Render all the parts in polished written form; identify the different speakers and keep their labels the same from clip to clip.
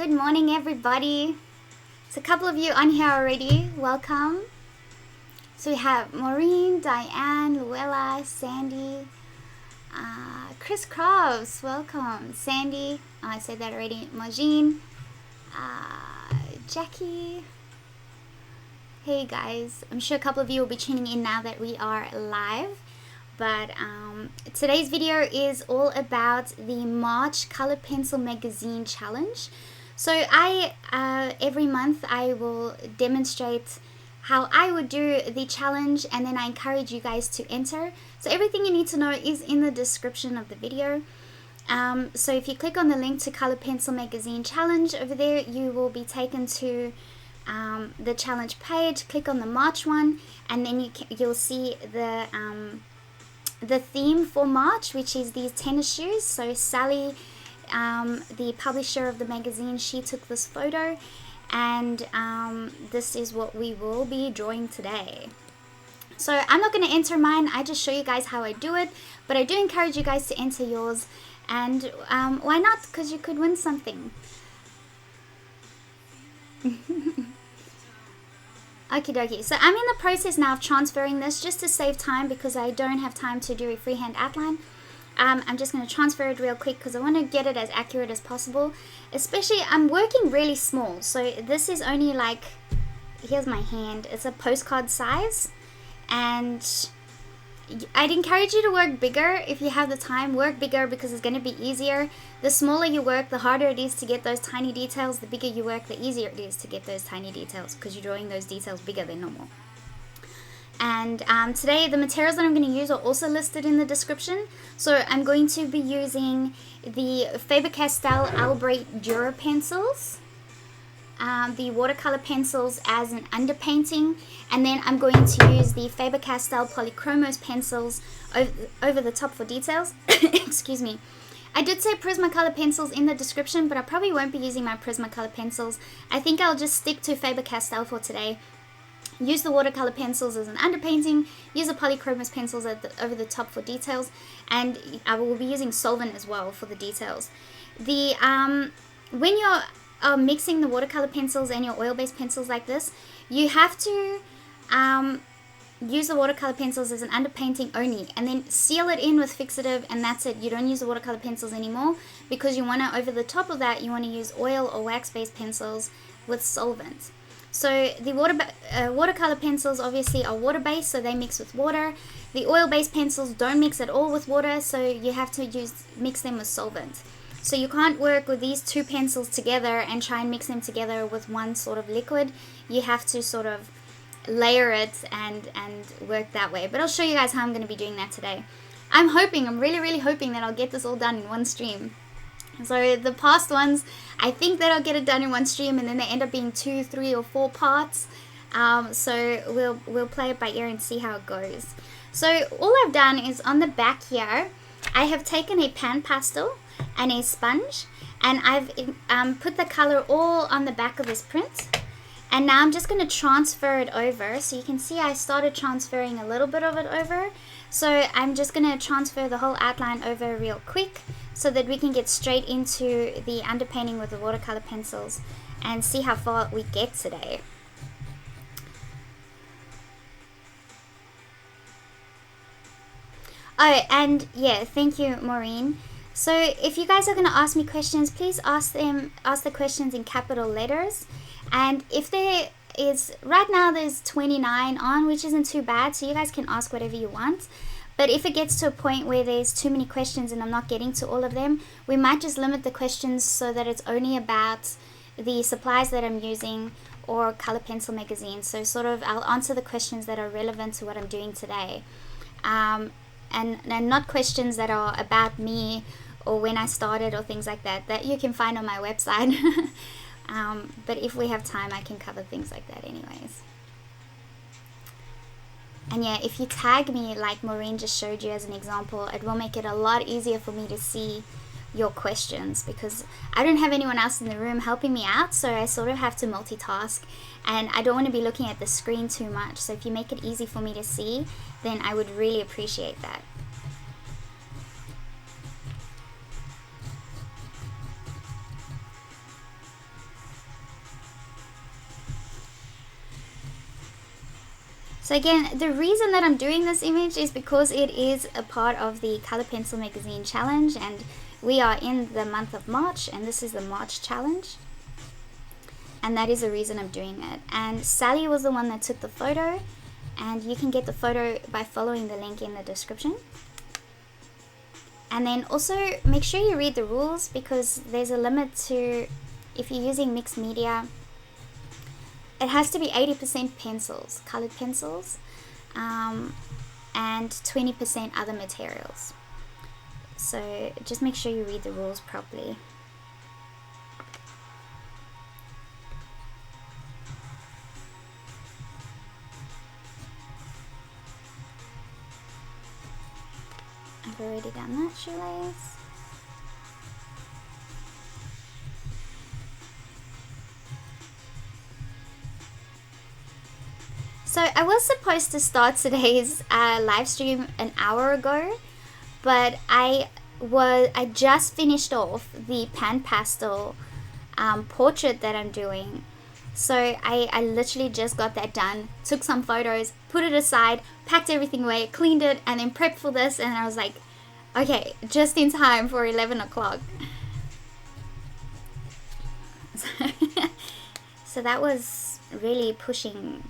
Speaker 1: Good morning, everybody. There's a couple of you on here already. Welcome. So we have Maureen, Diane, Luella, Sandy, Chris Crofts. Welcome. Sandy, I said that already. Majin, Jackie. Hey guys, I'm sure a couple of you will be tuning in now that we are live. But today's video is all about the March Color Pencil Magazine Challenge. So every month I will demonstrate how I would do the challenge, and then I encourage you guys to enter. So everything you need to know is in the description of the video. So if you click on the link to Color Pencil Magazine Challenge over there, you will be taken to the challenge page. Click on the March one, and then you'll see the theme for March, which is these tennis shoes. So Sally, the publisher of the magazine, she took this photo, and this is what we will be drawing today. So I'm not going to enter mine, I just show you guys how I do it, but I do encourage you guys to enter yours, and why not, because you could win something. Okie dokie, so I'm in the process now of transferring this just to save time, because I don't have time to do a freehand outline. I'm just going to transfer it real quick because I want to get it as accurate as possible. Especially, I'm working really small, so this is only like, here's my hand, it's a postcard size, and I'd encourage you to work bigger if you have the time. Work bigger because it's going to be easier. The smaller you work, the harder it is to get those tiny details. The bigger you work, the easier it is to get those tiny details, because you're drawing those details bigger than normal. And today the materials that I'm going to use are also listed in the description. So I'm going to be using the Faber-Castell Albright Dura pencils, the watercolor pencils as an underpainting, and then I'm going to use the Faber-Castell Polychromos pencils over the top for details. Excuse me. I did say Prismacolor pencils in the description, but I probably won't be using my Prismacolor pencils. I think I'll just stick to Faber-Castell for today. Use the watercolor pencils as an underpainting, use the Polychromos pencils over the top for details, and I will be using solvent as well for the details. When you're mixing the watercolor pencils and your oil-based pencils like this, you have to use the watercolor pencils as an underpainting only, and then seal it in with fixative, and that's it. You don't use the watercolor pencils anymore, because you want to, over the top of that, you want to use oil or wax-based pencils with solvent. So the watercolor pencils obviously are water-based, so they mix with water. The oil-based pencils don't mix at all with water, so you have to mix them with solvent. So you can't work with these two pencils together and try and mix them together with one sort of liquid. You have to sort of layer it and work that way. But I'll show you guys how I'm going to be doing that today. I'm really hoping that I'll get this all done in one stream. So the past ones, I think that I'll get it done in one stream, and then they end up being 2, 3, or 4 parts. So we'll play it by ear and see how it goes. So all I've done is on the back here, I have taken a pan pastel and a sponge, and I've put the color all on the back of this print. And now I'm just going to transfer it over. So you can see I started transferring a little bit of it over. So I'm just going to transfer the whole outline over real quick, so that we can get straight into the underpainting with the watercolor pencils and see how far we get today. Oh, and yeah, thank you, Maureen. So if you guys are going to ask me questions, please ask the questions in capital letters. And if there is, right now there's 29 on, which isn't too bad, so you guys can ask whatever you want. But if it gets to a point where there's too many questions and I'm not getting to all of them, we might just limit the questions so that it's only about the supplies that I'm using or Color Pencil Magazine. So sort of I'll answer the questions that are relevant to what I'm doing today. And not questions that are about me or when I started or things like that you can find on my website. But if we have time, I can cover things like that anyways. And yeah, if you tag me like Maureen just showed you as an example, it will make it a lot easier for me to see your questions, because I don't have anyone else in the room helping me out, so I sort of have to multitask, and I don't want to be looking at the screen too much. So if you make it easy for me to see, then I would really appreciate that. So again, the reason that I'm doing this image is because it is a part of the Color Pencil Magazine challenge, and we are in the month of March, and this is the March challenge. And that is the reason I'm doing it. And Sally was the one that took the photo, and you can get the photo by following the link in the description. And then also make sure you read the rules, because there's a limit to, if you're using mixed media, it has to be 80% pencils, colored pencils, and 20% other materials. So just make sure you read the rules properly. I've already done that shoelace. So I was supposed to start today's live stream an hour ago, but I just finished off the pan pastel portrait that I'm doing. So I literally just got that done, took some photos, put it aside, packed everything away, cleaned it, and then prepped for this, and I was like, okay, just in time for 11 o'clock. So that was really pushing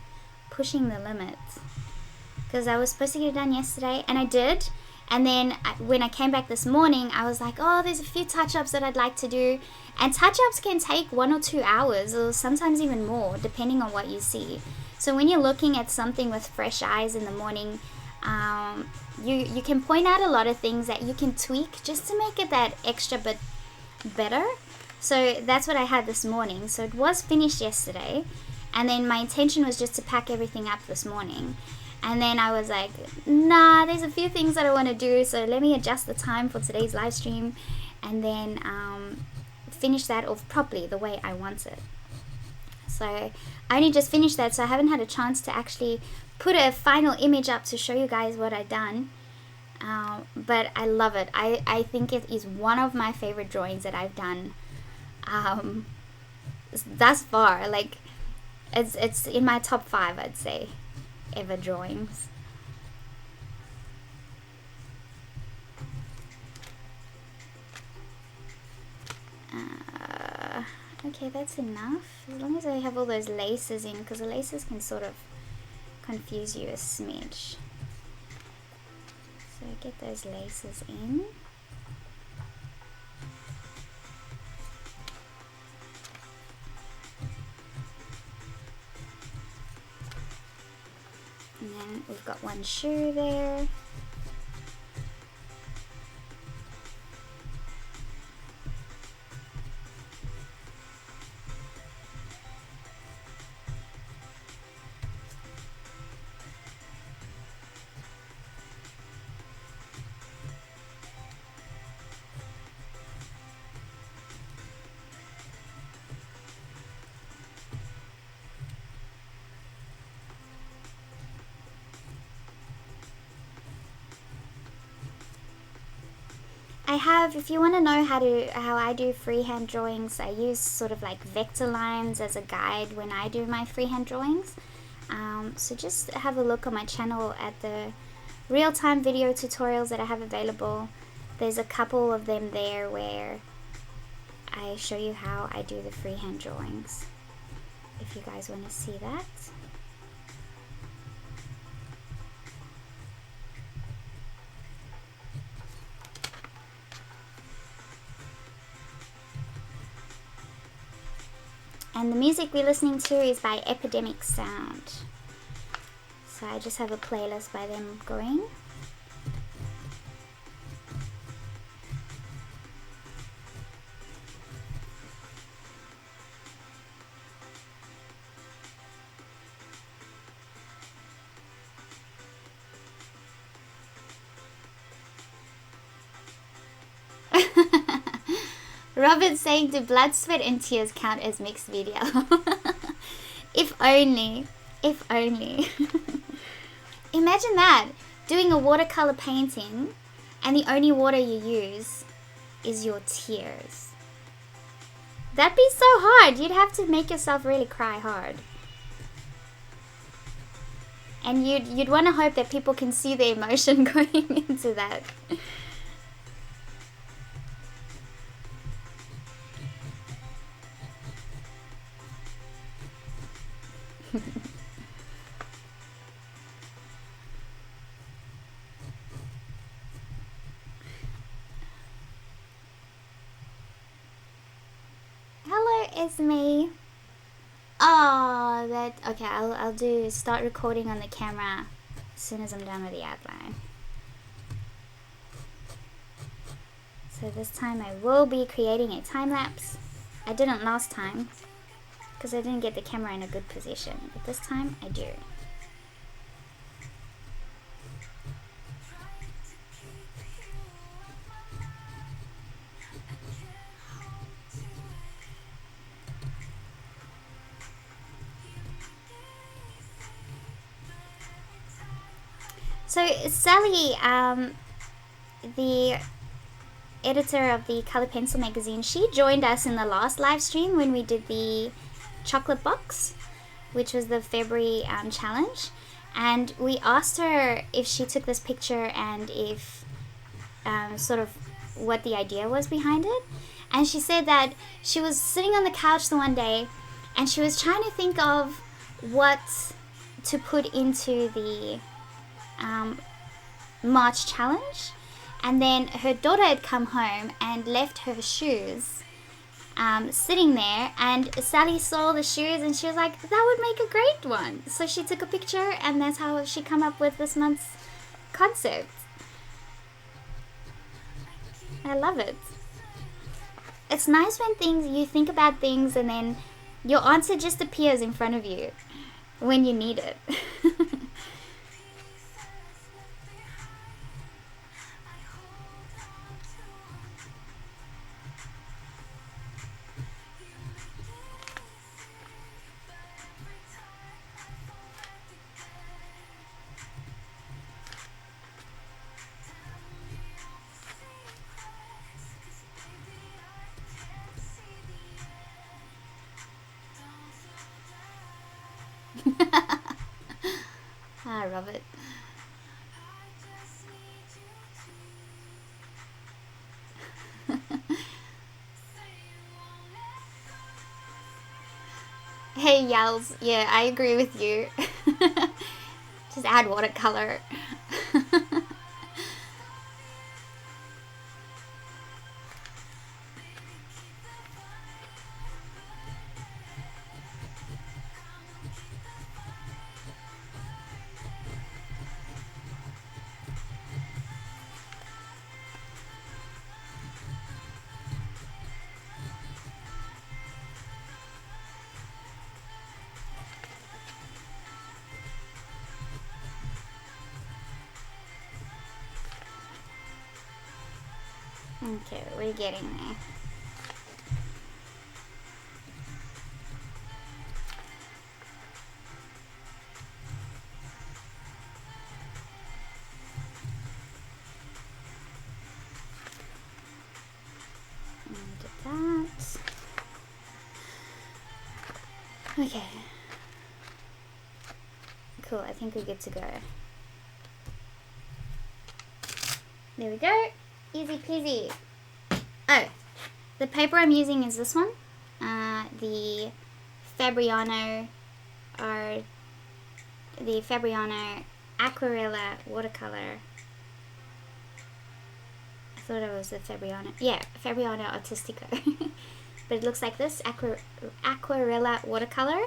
Speaker 1: the limits, because I was supposed to get it done yesterday, and I did. And then when I came back this morning, I was like, oh, there's a few touch-ups that I'd like to do, and touch-ups can take 1 or 2 hours, or sometimes even more, depending on what you see. So when you're looking at something with fresh eyes in the morning, you can point out a lot of things that you can tweak just to make it that extra bit better. So that's what I had this morning. So it was finished yesterday, and then my intention was just to pack everything up this morning. And then I was like, nah, there's a few things that I want to do, so let me adjust the time for today's live stream, and then finish that off properly the way I want it. So I only just finished that, so I haven't had a chance to actually put a final image up to show you guys what I've done. But I love it. I think it is one of my favorite drawings that I've done thus far. Like, it's in my top 5, I'd say, ever drawings. Okay, that's enough, as long as I have all those laces in, because the laces can sort of confuse you a smidge. So get those laces in. And then we've got one shoe there. I have, if you want to know how I do freehand drawings, I use sort of like vector lines as a guide when I do my freehand drawings. So just have a look on my channel at the real-time video tutorials that I have available. There's a couple of them there where I show you how I do the freehand drawings, if you guys want to see that. And the music we're listening to is by Epidemic Sound. So I just have a playlist by them going. Robert's saying, do blood, sweat, and tears count as mixed video? If only. If only. Imagine that. Doing a watercolor painting and the only water you use is your tears. That'd be so hard. You'd have to make yourself really cry hard. And you'd want to hope that people can see the emotion going into that. Hello, Esme. Oh, that okay. I'll do start recording on the camera as soon as I'm done with the outline. So this time I will be creating a time lapse. I didn't last time because I didn't get the camera in a good position, but this time I do. So Sally, the editor of the Color Pencil magazine, she joined us in the last live stream when we did the chocolate box, which was the February challenge, and we asked her if she took this picture and if sort of what the idea was behind it. And she said that she was sitting on the couch the one day and she was trying to think of what to put into the March challenge, and then her daughter had come home and left her shoes sitting there, and Sally saw the shoes and she was like, that would make a great one. So she took a picture and that's how she come up with this month's concept. I love it. It's nice when you think about things and then your answer just appears in front of you when you need it. I love it. Hey Yals, yeah, I agree with you. Just add watercolor. Okay, we're getting there. And that. Okay. Cool, I think we're good to go. There we go. Easy peasy. Oh, the paper I'm using is this one. The Fabriano Aquarella watercolor. I thought it was the Fabriano. Yeah, Fabriano Artistico. But it looks like this, Aquarella watercolor.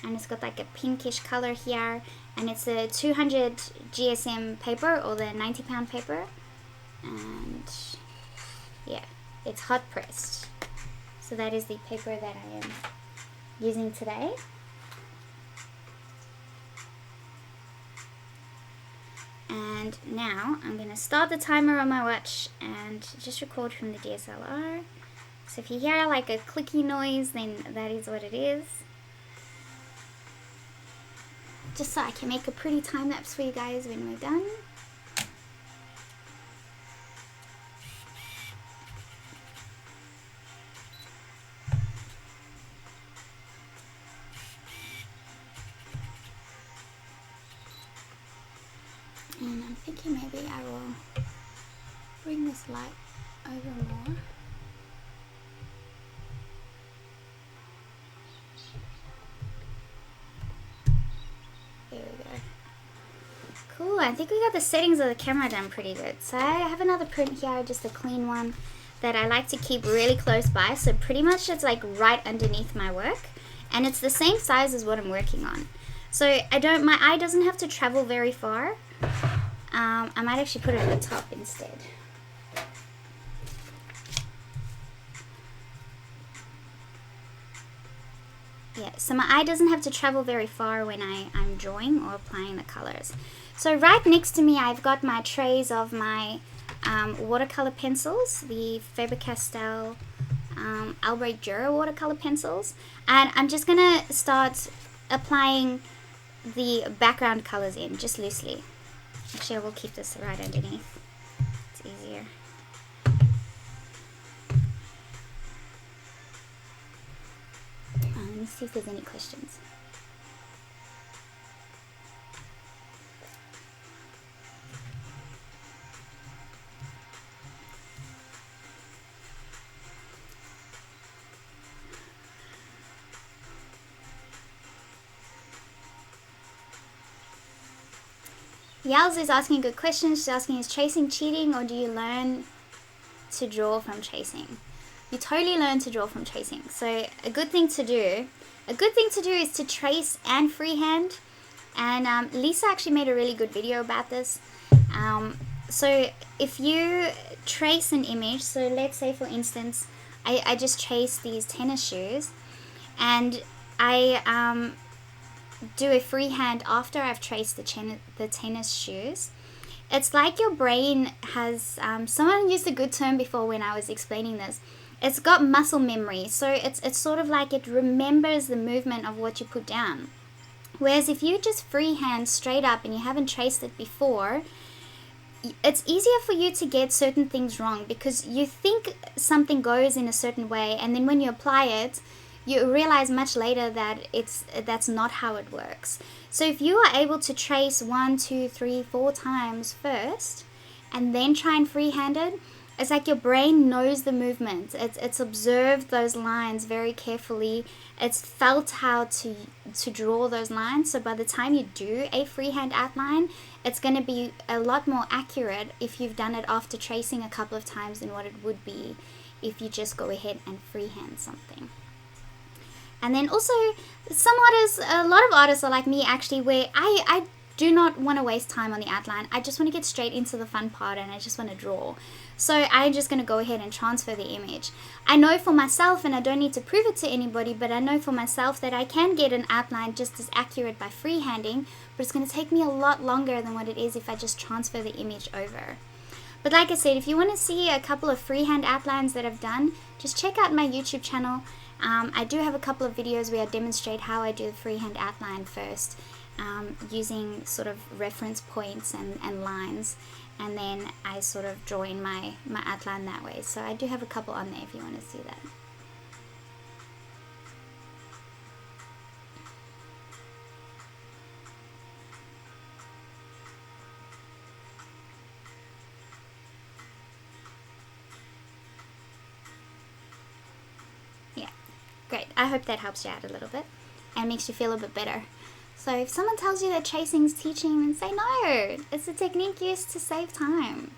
Speaker 1: And it's got like a pinkish color here. And it's a 200 GSM paper, or the 90-pound paper. And yeah, it's hot pressed. So that is the paper that I am using today. And now I'm going to start the timer on my watch and just record from the DSLR. So if you hear like a clicky noise, then that is what it is. Just so I can make a pretty time lapse for you guys when we're done. And I'm thinking maybe I will bring this light over more. There we go. Cool, I think we got the settings of the camera done pretty good. So I have another print here, just a clean one that I like to keep really close by. So pretty much it's like right underneath my work. And it's the same size as what I'm working on. So my eye doesn't have to travel very far. I might actually put it at the top instead. Yeah, so my eye doesn't have to travel very far when I'm drawing or applying the colors. So right next to me I've got my trays of my watercolor pencils, the Faber-Castell Albre Dura watercolor pencils, and I'm just gonna start applying the background colors in just loosely. Actually, I will keep this right underneath, it's easier. Let me see if there's any questions. Yals is asking a good question. She's asking, is tracing cheating, or do you learn to draw from tracing? You totally learn to draw from tracing. So a good thing to do is to trace and freehand. And Lisa actually made a really good video about this. So if you trace an image, so let's say for instance, I just traced these tennis shoes, and I do a freehand after I've traced the tennis shoes. It's like your brain has, someone used a good term before when I was explaining this. It's got muscle memory, so it's sort of like it remembers the movement of what you put down. Whereas if you just freehand straight up and you haven't traced it before, it's easier for you to get certain things wrong because you think something goes in a certain way, and then when you apply it, you realize much later that that's not how it works. So if you are able to trace 1, 2, 3, 4 times first, and then try and freehand it, it's like your brain knows the movement. It's observed those lines very carefully. It's felt how to draw those lines. So by the time you do a freehand outline, it's going to be a lot more accurate if you've done it after tracing a couple of times than what it would be if you just go ahead and freehand something. And then also, a lot of artists are like me actually, where I do not want to waste time on the outline. I just want to get straight into the fun part and I just want to draw. So I'm just going to go ahead and transfer the image. I know for myself, and I don't need to prove it to anybody, but I know for myself that I can get an outline just as accurate by freehanding, but it's going to take me a lot longer than what it is if I just transfer the image over. But like I said, if you want to see a couple of freehand outlines that I've done, just check out my YouTube channel. I do have a couple of videos where I demonstrate how I do the freehand outline first, using sort of reference points and lines, and then I sort of draw in my outline that way. So I do have a couple on there if you want to see that. Yeah, great. I hope that helps you out a little bit and makes you feel a bit better. So if someone tells you that tracing's teaching, then say no. It's a technique used to save time.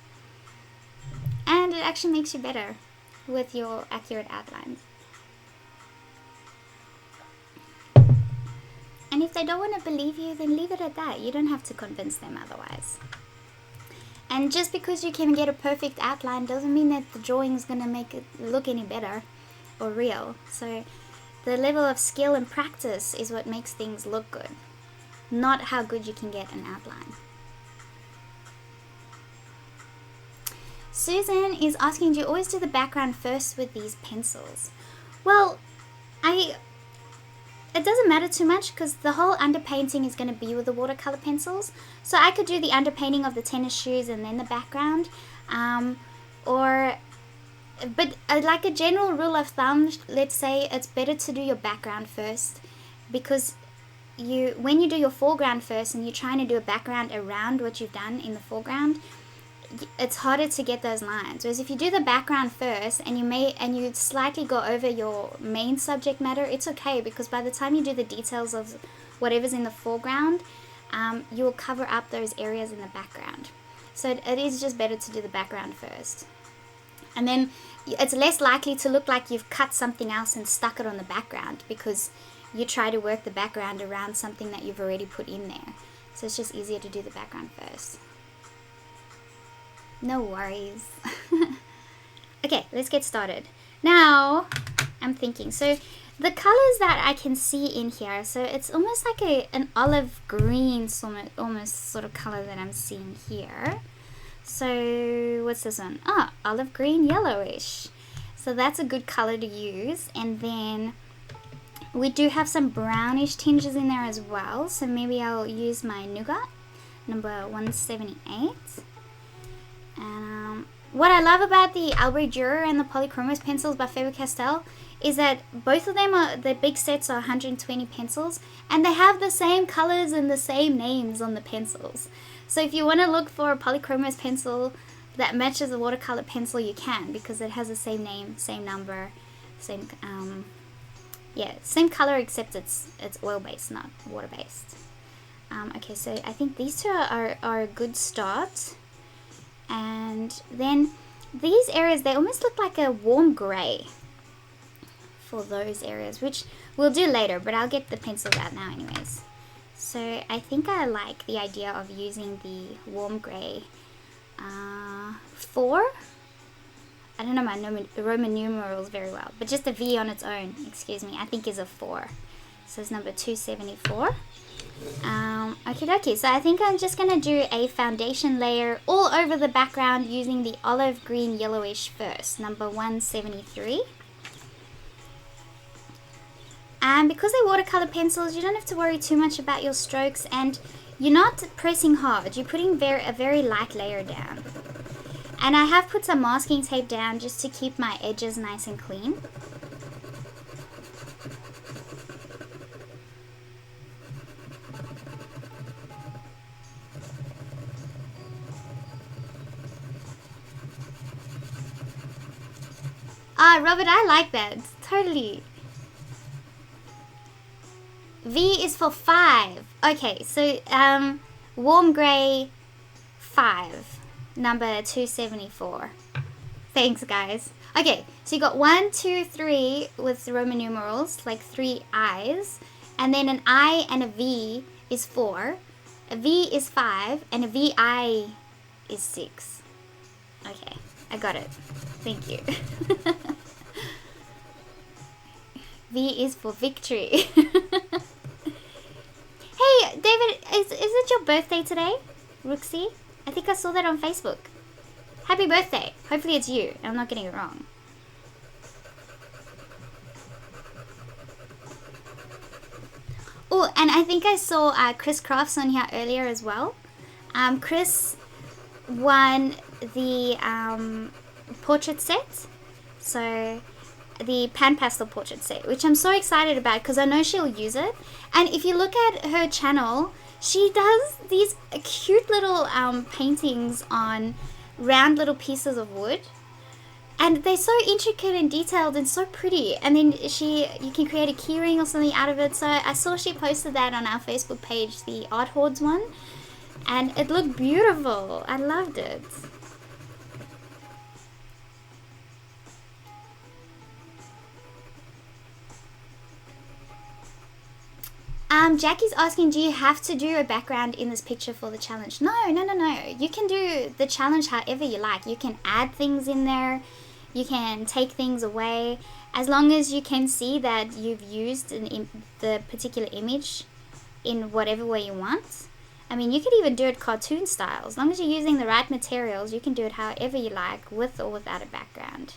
Speaker 1: And it actually makes you better with your accurate outlines. And if they don't want to believe you, then leave it at that. You don't have to convince them otherwise. And just because you can get a perfect outline doesn't mean that the drawing is going to make it look any better or real. So the level of skill and practice is what makes things look good, not how good you can get an outline. Susan is asking, do you always do the background first with these pencils? Well, it doesn't matter too much because the whole underpainting is going to be with the watercolor pencils. So I could do the underpainting of the tennis shoes and then the background. But like a general rule of thumb, let's say it's better to do your background first, because when you do your foreground first and you're trying to do a background around what you've done in the foreground, it's harder to get those lines. Whereas if you do the background first and you slightly go over your main subject matter, it's okay, because by the time you do the details of whatever's in the foreground, you'll cover up those areas in the background. So it is just better to do the background first. And then it's less likely to look like you've cut something else and stuck it on the background, because you try to work the background around something that you've already put in there. So it's just easier to do the background first. No worries. Okay, let's get started. Now, I'm thinking, so the colors that I can see in here, so it's almost like an olive green almost sort of color that I'm seeing here. So what's this one? Oh, olive green yellowish. So that's a good color to use. And then we do have some brownish tinges in there as well. So maybe I'll use my Nougat, number 178. And what I love about the Albrecht Dürer and the Polychromos pencils by Faber-Castell is that both of them the big sets are 120 pencils, and they have the same colors and the same names on the pencils. So if you want to look for a Polychromos pencil that matches a watercolor pencil, you can, because it has the same name, same number, same color, except it's oil based, not water based. Okay, so I think these two are a good start. And then these areas, they almost look like a warm gray for those areas, which we'll do later, but I'll get the pencils out now anyways. So I think I like the idea of using the warm gray 4. I don't know my Roman numerals very well, but just a V on its own, excuse me, I think is a 4. So it's number 274. Okay, so I think I'm just going to do a foundation layer all over the background using the olive green yellowish first, number 173. And because they're watercolor pencils, you don't have to worry too much about your strokes, and you're not pressing hard, you're putting a very light layer down. And I have put some masking tape down just to keep my edges nice and clean. Ah, Robert, I like that. Totally. V is for 5. Okay, so warm gray 5, number 274. Thanks, guys. Okay, so you got 1, 2, 3 with the Roman numerals, like 3 I's, and then an I and a V is 4, a V is 5, and a VI is 6. Okay, I got it. Thank you. V is for victory. Hey, David, is it your birthday today, Rooksy? I think I saw that on Facebook. Happy birthday. Hopefully it's you. I'm not getting it wrong. Oh, and I think I saw Chris Crafts on here earlier as well. Chris won the portrait set. So the pan pastel portrait set, which I'm so excited about because I know she'll use it. And if you look at her channel, she does these cute little paintings on round little pieces of wood, and they're so intricate and detailed and so pretty. And then you can create a keyring or something out of it. So I saw she posted that on our Facebook page, the Art Hordes one, and it looked beautiful. I loved it. Jackie's asking, do you have to do a background in this picture for the challenge? No. You can do the challenge however you like. You can add things in there. You can take things away. As long as you can see that you've used the particular image in whatever way you want. I mean, you could even do it cartoon style. As long as you're using the right materials, you can do it however you like, with or without a background.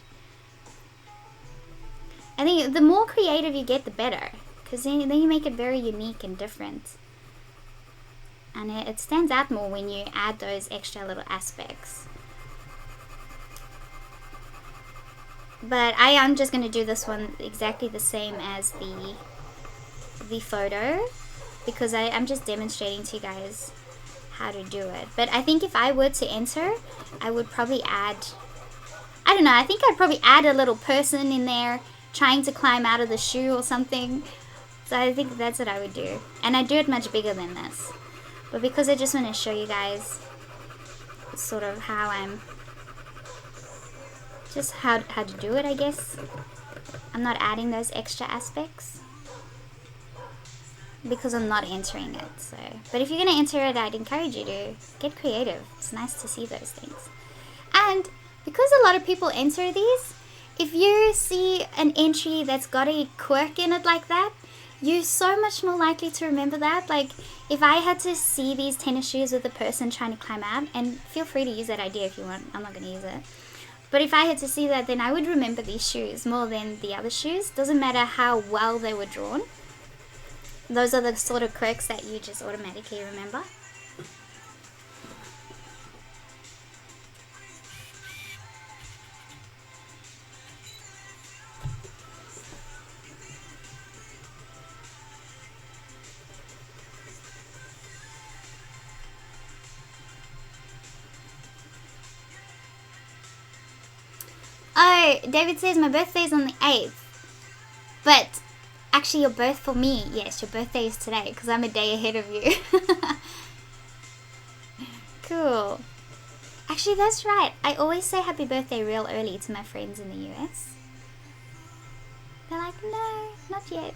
Speaker 1: I think the more creative you get, the better. Because then you make it very unique and different. And it stands out more when you add those extra little aspects. But I am just going to do this one exactly the same as the photo. because I'm just demonstrating to you guys how to do it. But I think if I were to enter, I would probably add, I don't know, I think I'd probably add a little person in there trying to climb out of the shoe or something. So I think that's what I would do. And I do it much bigger than this. But because I just want to show you guys sort of how I'm, just how to do it, I guess. I'm not adding those extra aspects because I'm not entering it. So, but if you're going to enter it, I'd encourage you to get creative. It's nice to see those things. And because a lot of people enter these, if you see an entry that's got a quirk in it like that, you're so much more likely to remember that. Like, if I had to see these tennis shoes with a person trying to climb out, and feel free to use that idea if you want, I'm not going to use it. But if I had to see that, then I would remember these shoes more than the other shoes. Doesn't matter how well they were drawn. Those are the sort of quirks that you just automatically remember. Oh, David says my birthday's on the 8th. But actually your birth for me, yes, your birthday is today because I'm a day ahead of you. Cool. Actually, that's right. I always say happy birthday real early to my friends in the US. They're like, no, not yet.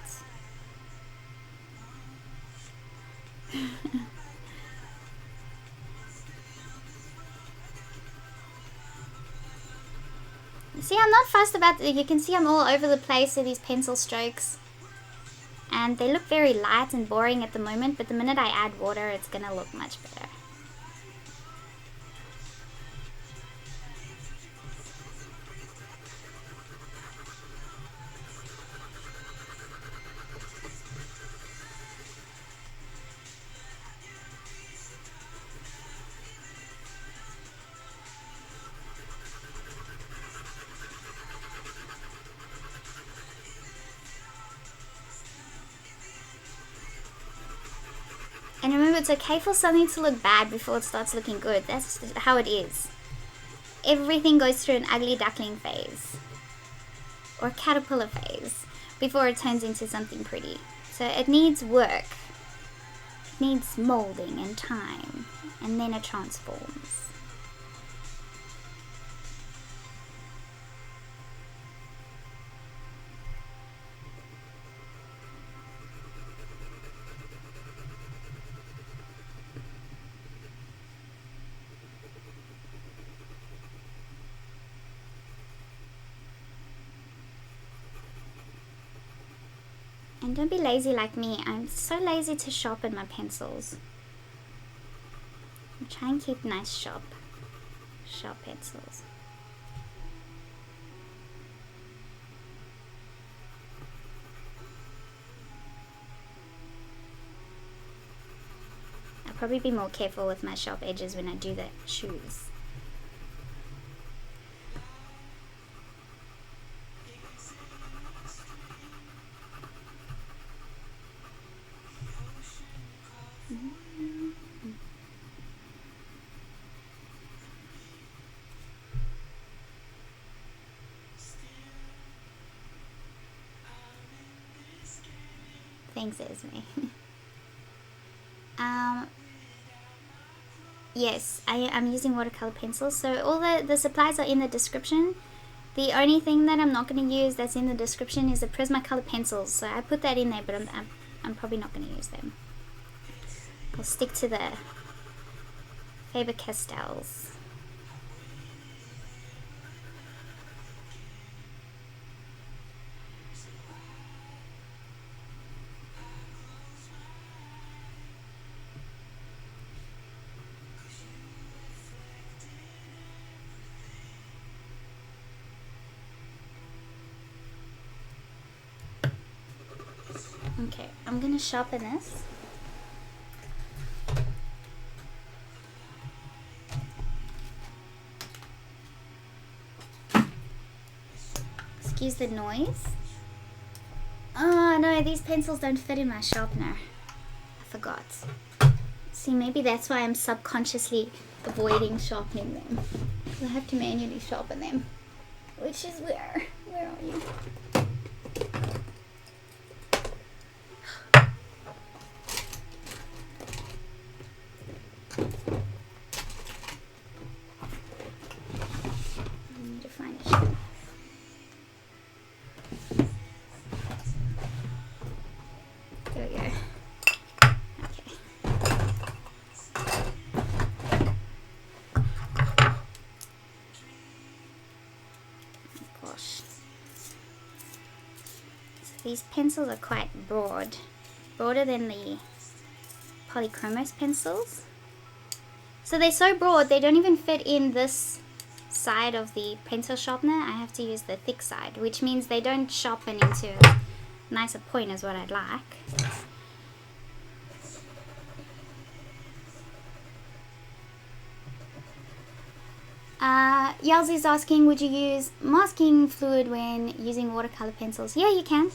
Speaker 1: See, I'm not fussed about it. You can see I'm all over the place with these pencil strokes. And they look very light and boring at the moment, but the minute I add water, it's going to look much better. And remember, it's okay for something to look bad before it starts looking good. That's how it is. Everything goes through an ugly duckling phase. Or caterpillar phase. Before it turns into something pretty. So it needs work. It needs molding and time. And then it transforms. And don't be lazy like me. I'm so lazy to sharpen my pencils. I try and keep nice sharp pencils. I'll probably be more careful with my sharp edges when I do the shoes. Thanks, Esme. Yes, I'm using watercolor pencils. So all the supplies are in the description. The only thing that I'm not going to use that's in the description is the Prismacolor pencils. So I put that in there, but I'm probably not going to use them. I'll stick to the Faber-Castells. Okay, I'm gonna sharpen this. Excuse the noise. Oh no, these pencils don't fit in my sharpener. I forgot. See, maybe that's why I'm subconsciously avoiding sharpening them. I have to manually sharpen them. Which is where? Where are you? I need to find a shelf. There we go. These pencils are quite broad, broader than the Polychromos pencils. So they're so broad they don't even fit in this side of the pencil sharpener. I have to use the thick side, which means they don't sharpen into a nicer point as what I'd like. Yalzi's asking, would you use masking fluid when using watercolor pencils? Yeah, you can.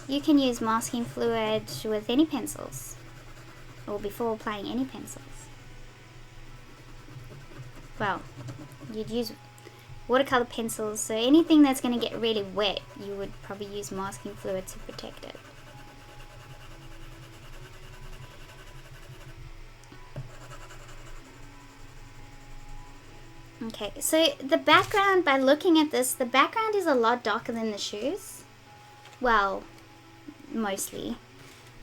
Speaker 1: You can use masking fluid with any pencils, or before applying any pencils. Well, you'd use watercolor pencils, so anything that's going to get really wet, you would probably use masking fluid to protect it. Okay, so the background, by looking at this, the background is a lot darker than the shoes. Well, mostly.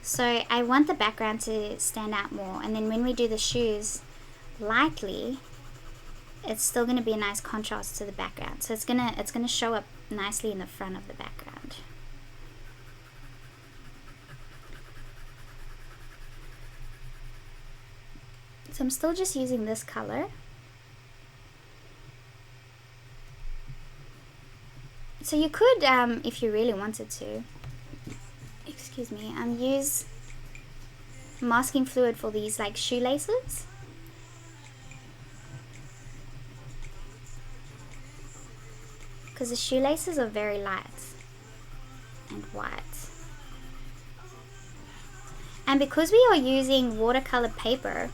Speaker 1: So I want the background to stand out more, and then when we do the shoes lightly, it's still going to be a nice contrast to the background. So it's gonna show up nicely in the front of the background. So I'm still just using this color. So you could, if you really wanted to, excuse me, use masking fluid for these like shoelaces. Because the shoelaces are very light and white. And because we are using watercolor paper,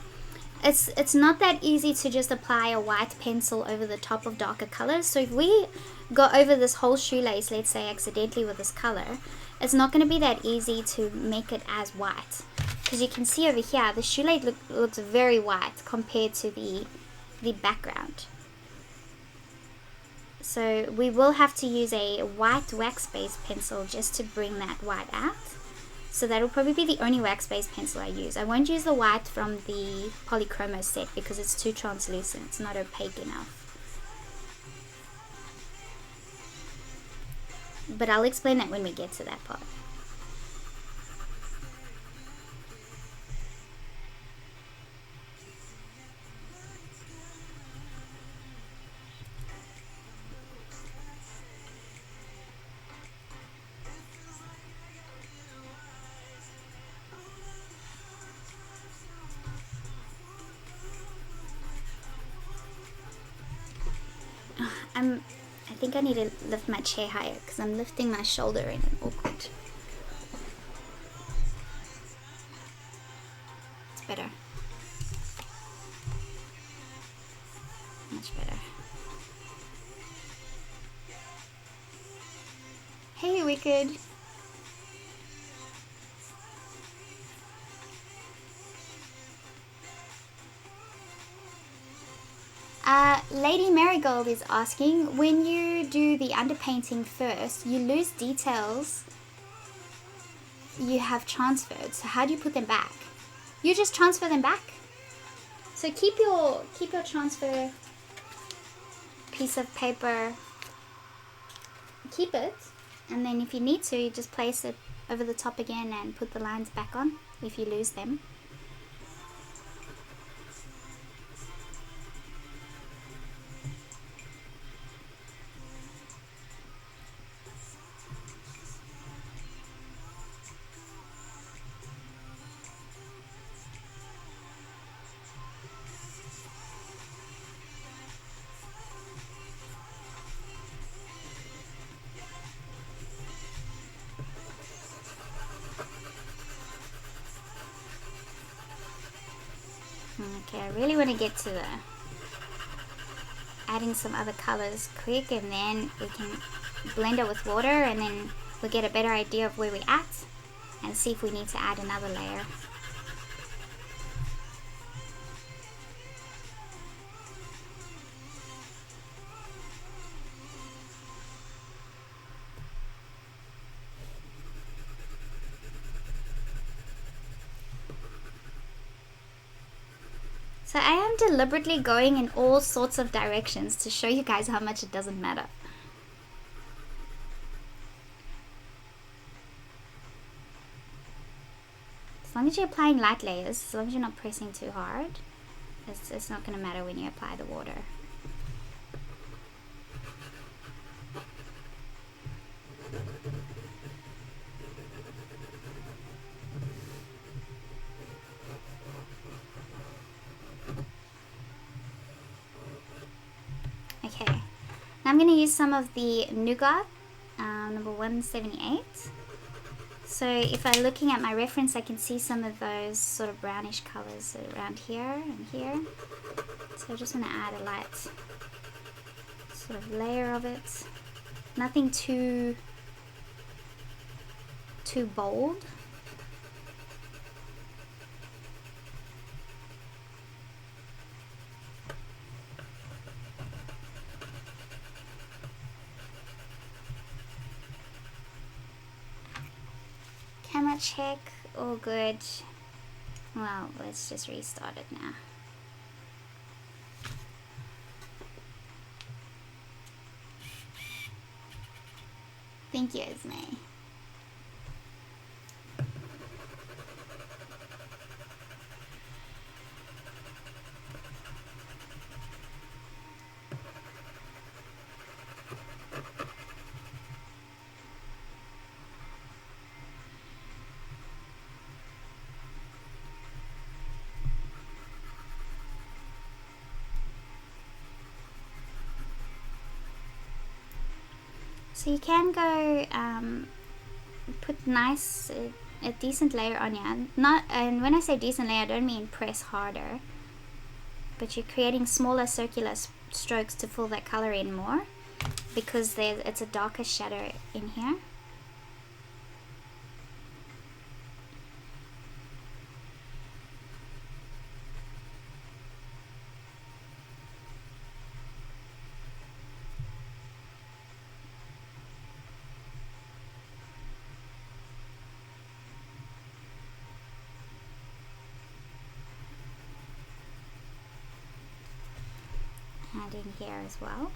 Speaker 1: it's not that easy to just apply a white pencil over the top of darker colors. So if we go over this whole shoelace, let's say accidentally with this color, it's not going to be that easy to make it as white. Because you can see over here, the shoelace looks very white compared to the background. So we will have to use a white wax-based pencil just to bring that white out. So that will probably be the only wax-based pencil I use. I won't use the white from the Polychromos set because it's too translucent. It's not opaque enough. But I'll explain that when we get to that part. I think I need to lift my chair higher because I'm lifting my shoulder in an awkward. It's better. Much better. Hey, Wicked. Lady Marigold is asking, when you do the underpainting first, you lose details you have transferred. So how do you put them back? You just transfer them back. So keep your transfer piece of paper, keep it, and then if you need to, you just place it over the top again and put the lines back on if you lose them. Okay, I really want to get to the adding some other colors quick, and then we can blend it with water, and then we'll get a better idea of where we're at and see if we need to add another layer. So I am deliberately going in all sorts of directions to show you guys how much it doesn't matter. As long as you're applying light layers, as long as you're not pressing too hard, it's not going to matter when you apply the water. Okay, now I'm going to use some of the Nougat, number 178. So if I'm looking at my reference, I can see some of those sort of brownish colors around here and here. So I just want to add a light sort of layer of it. Nothing too bold. Camera check, all good. Well, let's just restart it now. Thank you, Esme. So you can go put a decent layer on you. And when I say decent layer, I don't mean press harder, but you're creating smaller circular strokes to fill that color in more, because it's a darker shadow in here. Add in here as well.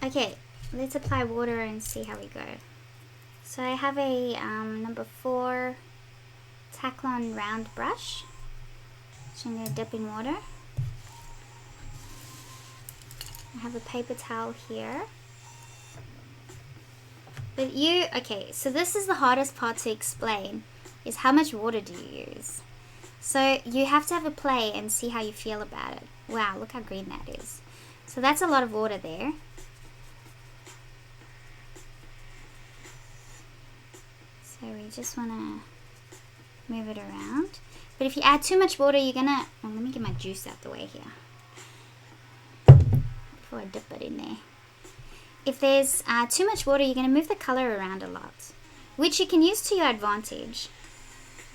Speaker 1: Okay, let's apply water and see how we go. So I have a number 4 Taklon round brush, which I'm going to dip in water. I have a paper towel here. But okay, so this is the hardest part to explain, is how much water do you use? So you have to have a play and see how you feel about it. Wow, look how green that is. So that's a lot of water there. So we just want to move it around. But if you add too much water, you're gonna... Oh, let me get my juice out the way here before I dip it in there. If there's too much water, you're gonna move the color around a lot, which you can use to your advantage.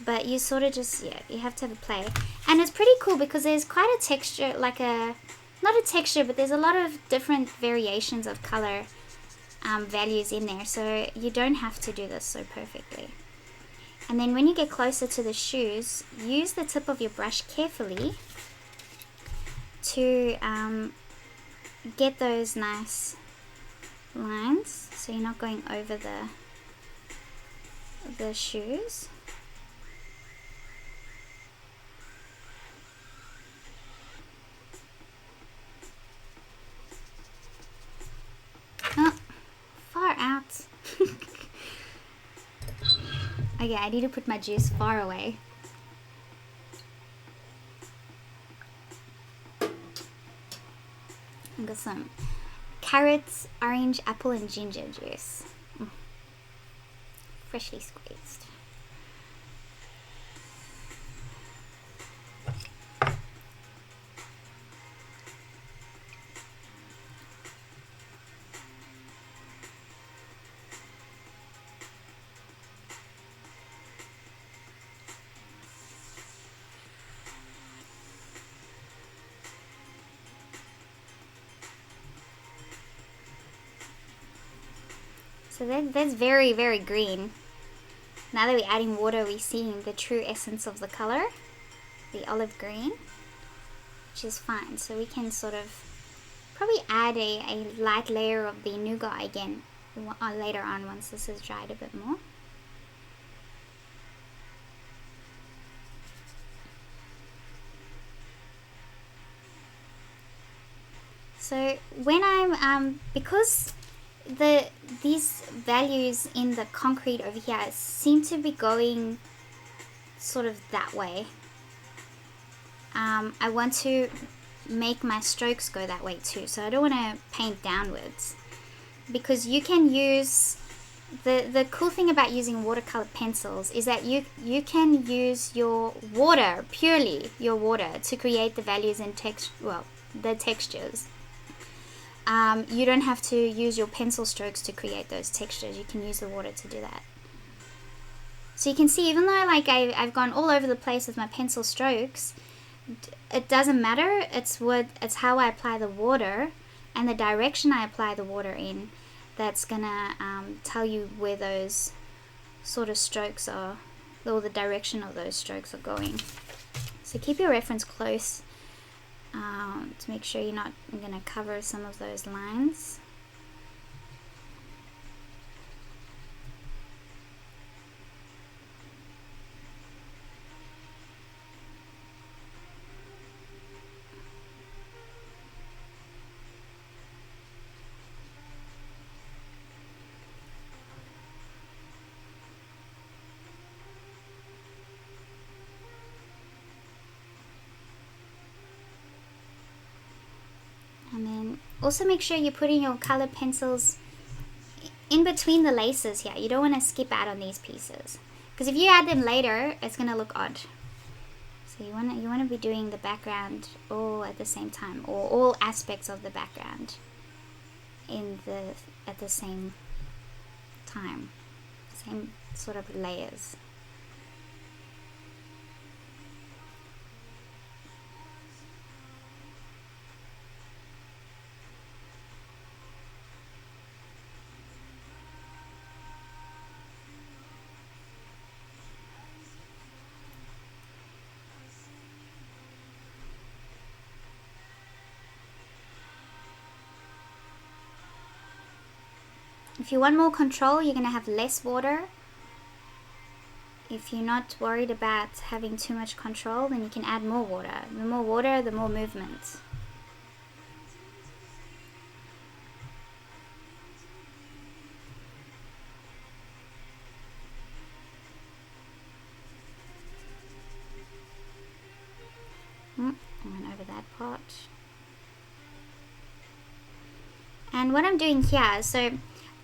Speaker 1: but you sort of just, yeah, you have to have a play. And it's pretty cool because there's quite a texture, like a, not a texture, but there's a lot of different variations of color values in there, so you don't have to do this so perfectly. And then when you get closer to the shoes, use the tip of your brush carefully to get those nice lines, so you're not going over the shoes. Oh, far out. Okay, I need to put my juice far away. I've got some carrots, orange, apple, and ginger juice. Freshly squeezed. So that's very, very green. Now that we're adding water, we're seeing the true essence of the color, the olive green, which is fine. So we can sort of probably add a light layer of the nougat again later on once this is dried a bit more. So when I'm, because these values in the concrete over here seem to be going sort of that way, I want to make my strokes go that way too. So I don't want to paint downwards, because you can use the cool thing about using watercolor pencils is that you can use your water, purely your water, to create the values and the textures. You don't have to use your pencil strokes to create those textures. You can use the water to do that. So you can see, even though like I've gone all over the place with my pencil strokes, it doesn't matter. It's how I apply the water and the direction I apply the water in that's gonna tell you where those sort of strokes are, or the direction of those strokes are going. So keep your reference close to make sure you're not going to cover some of those lines. And then also make sure you're putting your color pencils in between the laces here. You don't want to skip out on these pieces, because if you add them later, it's going to look odd. So you want to be doing the background all at the same time, or all aspects of the background at the same time, same sort of layers. If you want more control, you're going to have less water. If you're not worried about having too much control, then you can add more water. The more water, the more movement. I went over that part. And what I'm doing here, so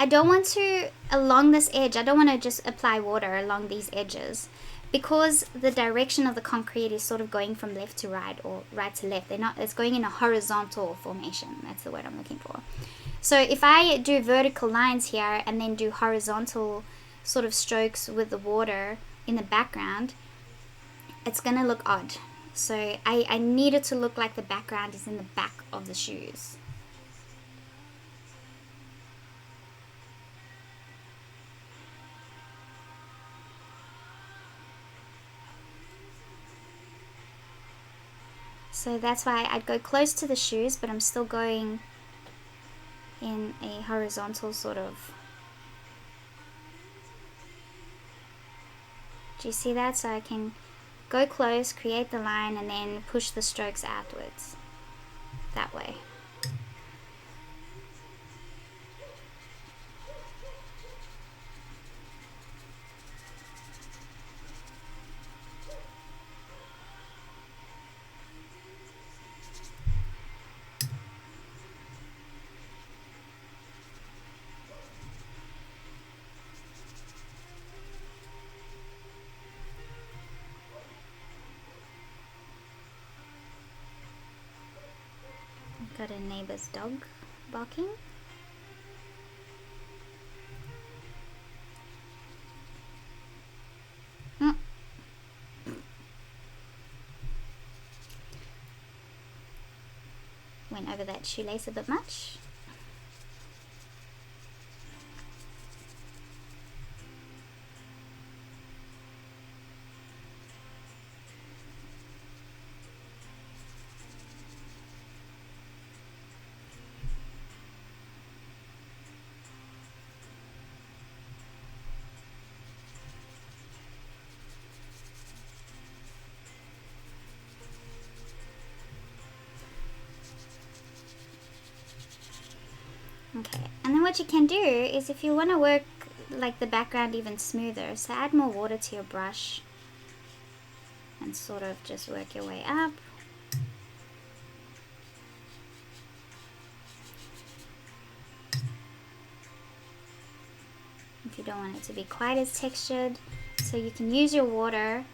Speaker 1: I don't want to, along this edge, I don't want to just apply water along these edges, because the direction of the concrete is sort of going from left to right or right to left. It's going in a horizontal formation. That's the word I'm looking for. So if I do vertical lines here and then do horizontal sort of strokes with the water in the background, it's gonna look odd. So I need it to look like the background is in the back of the shoes. So that's why I'd go close to the shoes, but I'm still going in a horizontal sort of. Do you see that? So I can go close, create the line, and then push the strokes outwards that way. Got a neighbor's dog barking. Went over that shoelace a bit much. Okay, and then what you can do is if you want to work like the background even smoother, so add more water to your brush and sort of just work your way up. If you don't want it to be quite as textured, so you can use your water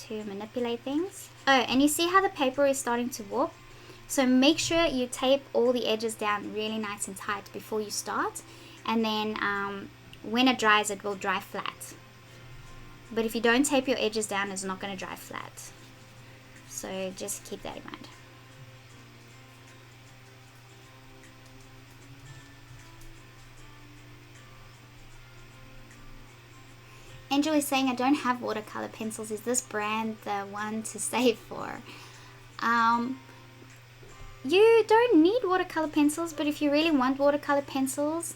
Speaker 1: to manipulate things. Oh, and you see how the paper is starting to warp? So make sure you tape all the edges down really nice and tight before you start, and then when it dries, it will dry flat. But if you don't tape your edges down, it's not going to dry flat. So just keep that in mind. Angel is saying, I don't have watercolor pencils. Is this brand the one to save for? You don't need watercolor pencils, but if you really want watercolor pencils,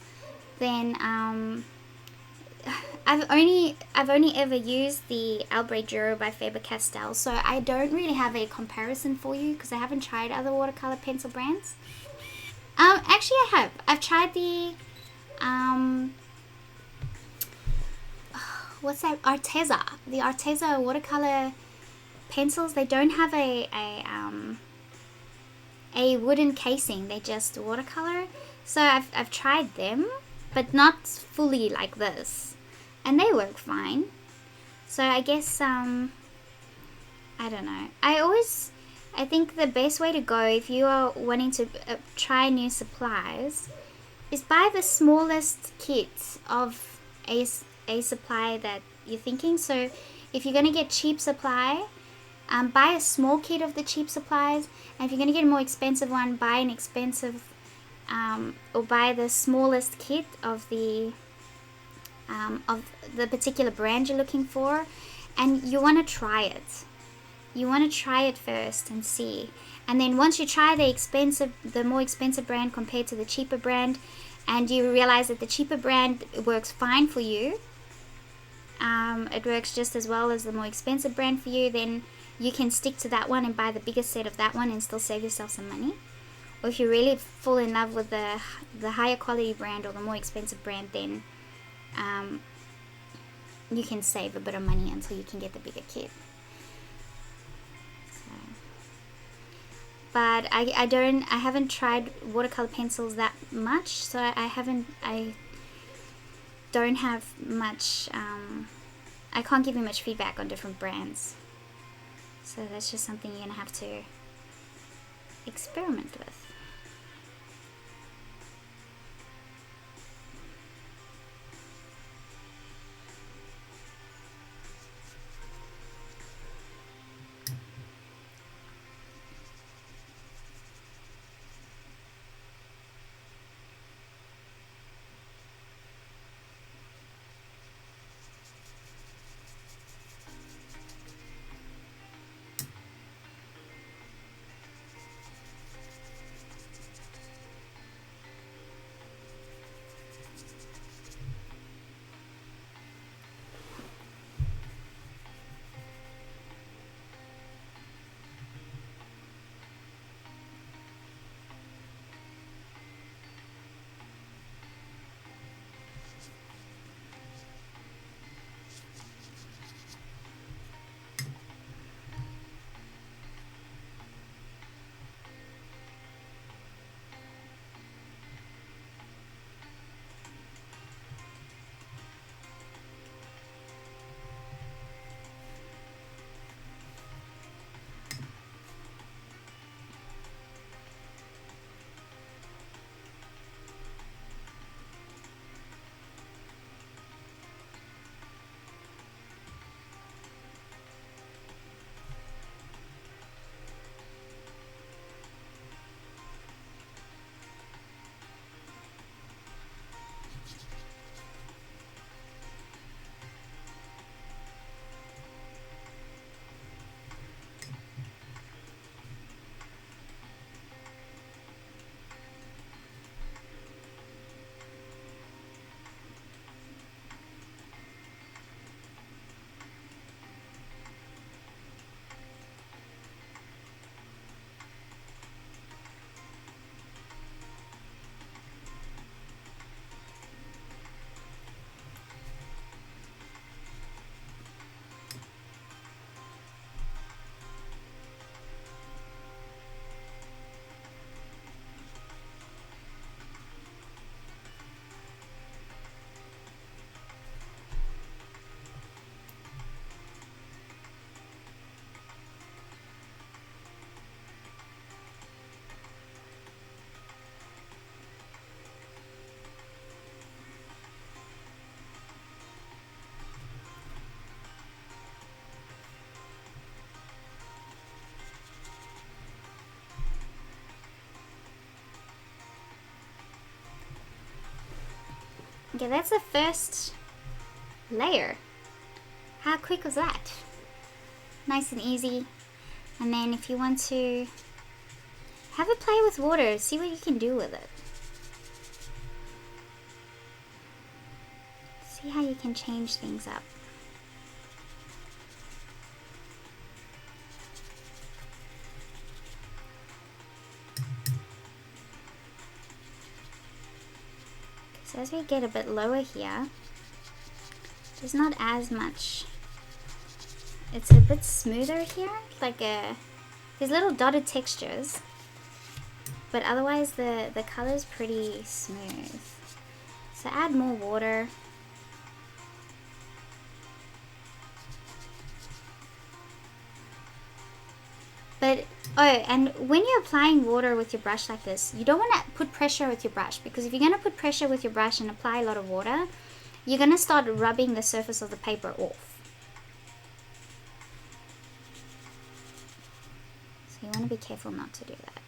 Speaker 1: then I've only ever used the Albre Duro by Faber-Castell, so I don't really have a comparison for you because I haven't tried other watercolor pencil brands. Actually, I have. I've tried the what's that? Arteza. The Arteza watercolor pencils. They don't have a wooden casing. They just watercolor. So I've tried them, but not fully like this, and they work fine. So I guess I don't know. I think the best way to go if you are wanting to try new supplies is buy the smallest kit of a supply that you're thinking. So if you're gonna get cheap supply, buy a small kit of the cheap supplies, and if you're gonna get a more expensive one, buy an expensive or buy the smallest kit of the particular brand you're looking for, and you want to try it. You want to try it first and see, and then once you try the more expensive brand compared to the cheaper brand, and you realize that the cheaper brand works fine for you, it works just as well as the more expensive brand for you, then you can stick to that one and buy the biggest set of that one and still save yourself some money. Or if you really fall in love with the higher quality brand or the more expensive brand, then you can save a bit of money until you can get the bigger kit. So, but I haven't tried watercolor pencils that much, so I don't have much, I can't give you much feedback on different brands. So that's just something you're gonna have to experiment with. Okay, that's the first layer. How quick was that? Nice and easy. And then if you want to have a play with water, see what you can do with it. See how you can change things up. So as we get a bit lower here, there's not as much. It's a bit smoother here, like there's little dotted textures, but otherwise the color's pretty smooth. So add more water. But, oh, and when you're applying water with your brush like this, you don't want to put pressure with your brush, because if you're going to put pressure with your brush and apply a lot of water, you're going to start rubbing the surface of the paper off. So you want to be careful not to do that.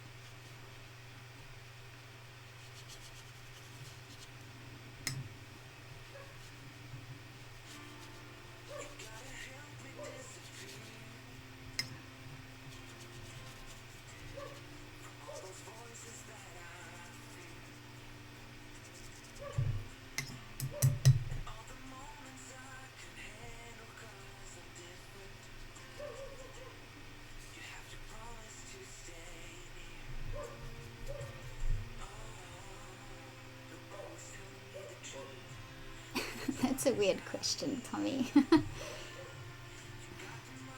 Speaker 1: That's a weird question, Tommy.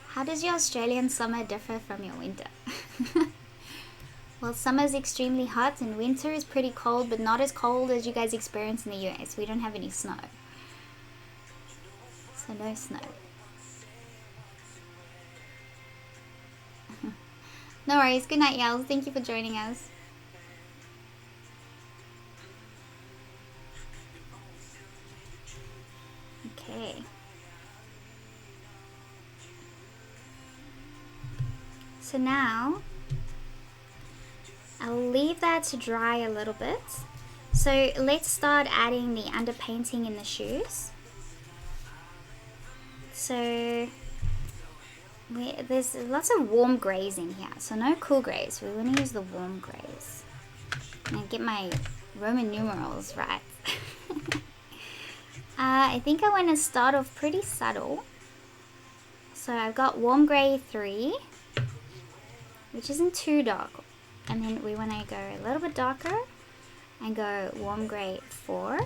Speaker 1: How does your Australian summer differ from your winter? Well, summer is extremely hot and winter is pretty cold, but not as cold as you guys experience in the US. We don't have any snow. So no snow. No worries. Good night, y'all. Thank you for joining us. Okay. So now I'll leave that to dry a little bit. So let's start adding the underpainting in the shoes. So there's lots of warm grays in here, so no cool grays. We want to use the warm grays. And get my Roman numerals right. I think I want to start off pretty subtle. So I've got warm gray 3, which isn't too dark. And then we want to go a little bit darker and go warm gray 4.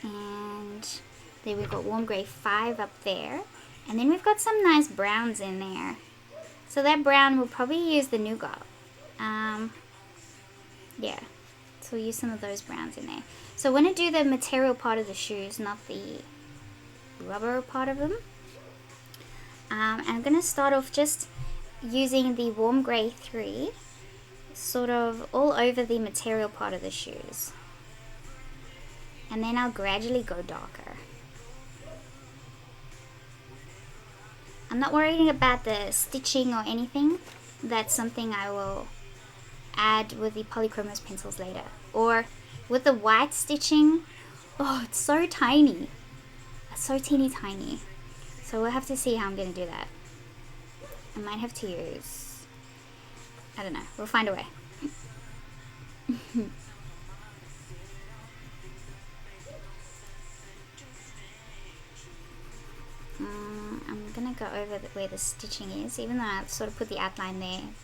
Speaker 1: And then we've got warm gray 5 up there. And then we've got some nice browns in there. So that brown, we'll probably use the nougat. Yeah, so we'll use some of those browns in there. So I want to do the material part of the shoes, not the rubber part of them. And I'm going to start off just using the warm gray 3 sort of all over the material part of the shoes. And then I'll gradually go darker. I'm not worrying about the stitching or anything. That's something I will add with the Polychromos pencils later. Or with the white stitching, oh, it's so tiny. It's so teeny tiny. So we'll have to see how I'm going to do that. I might have to use, I don't know, we'll find a way. I'm going to go over where the stitching is, even though I've sort of put the outline there. I'm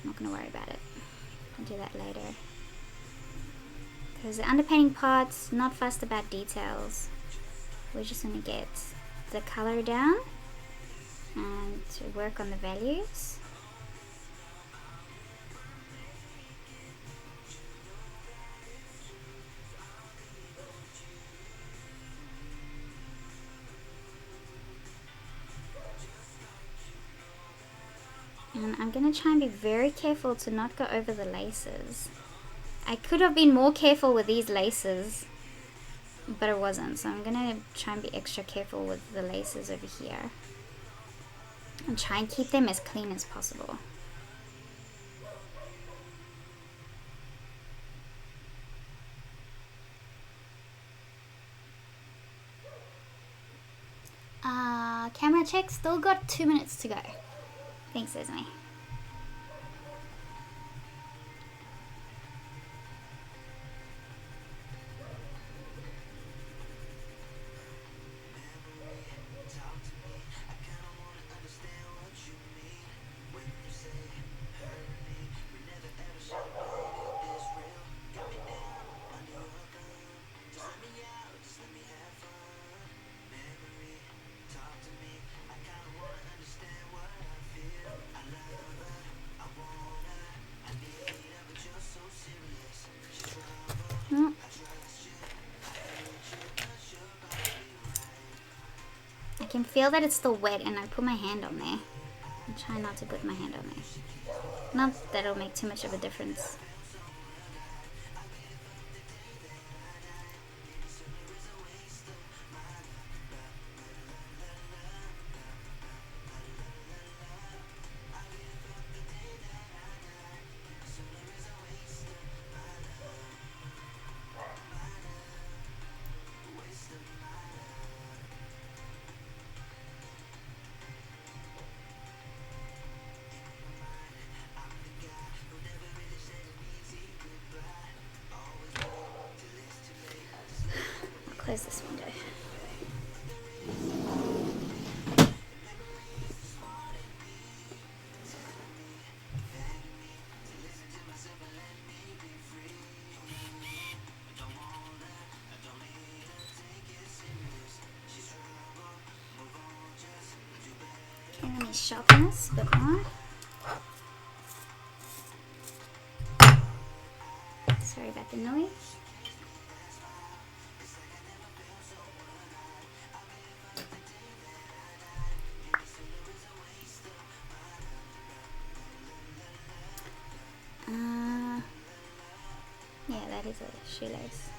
Speaker 1: not going to worry about it. I'll do that later. Because the underpainting part's not fussed about details. We're just going to get the color down and to work on the values. And I'm going to try and be very careful to not go over the laces. I could have been more careful with these laces, but I wasn't. So I'm going to try and be extra careful with the laces over here. And try and keep them as clean as possible. check. Still got 2 minutes to go. Thanks, Esme. I can feel that it's still wet, and I put my hand on there. I'm trying not to put my hand on there. Not that it'll make too much of a difference. Close this window. Okay, let me sharpen this a bit more. Sorry about the noise. Yeah, that is a shoelace.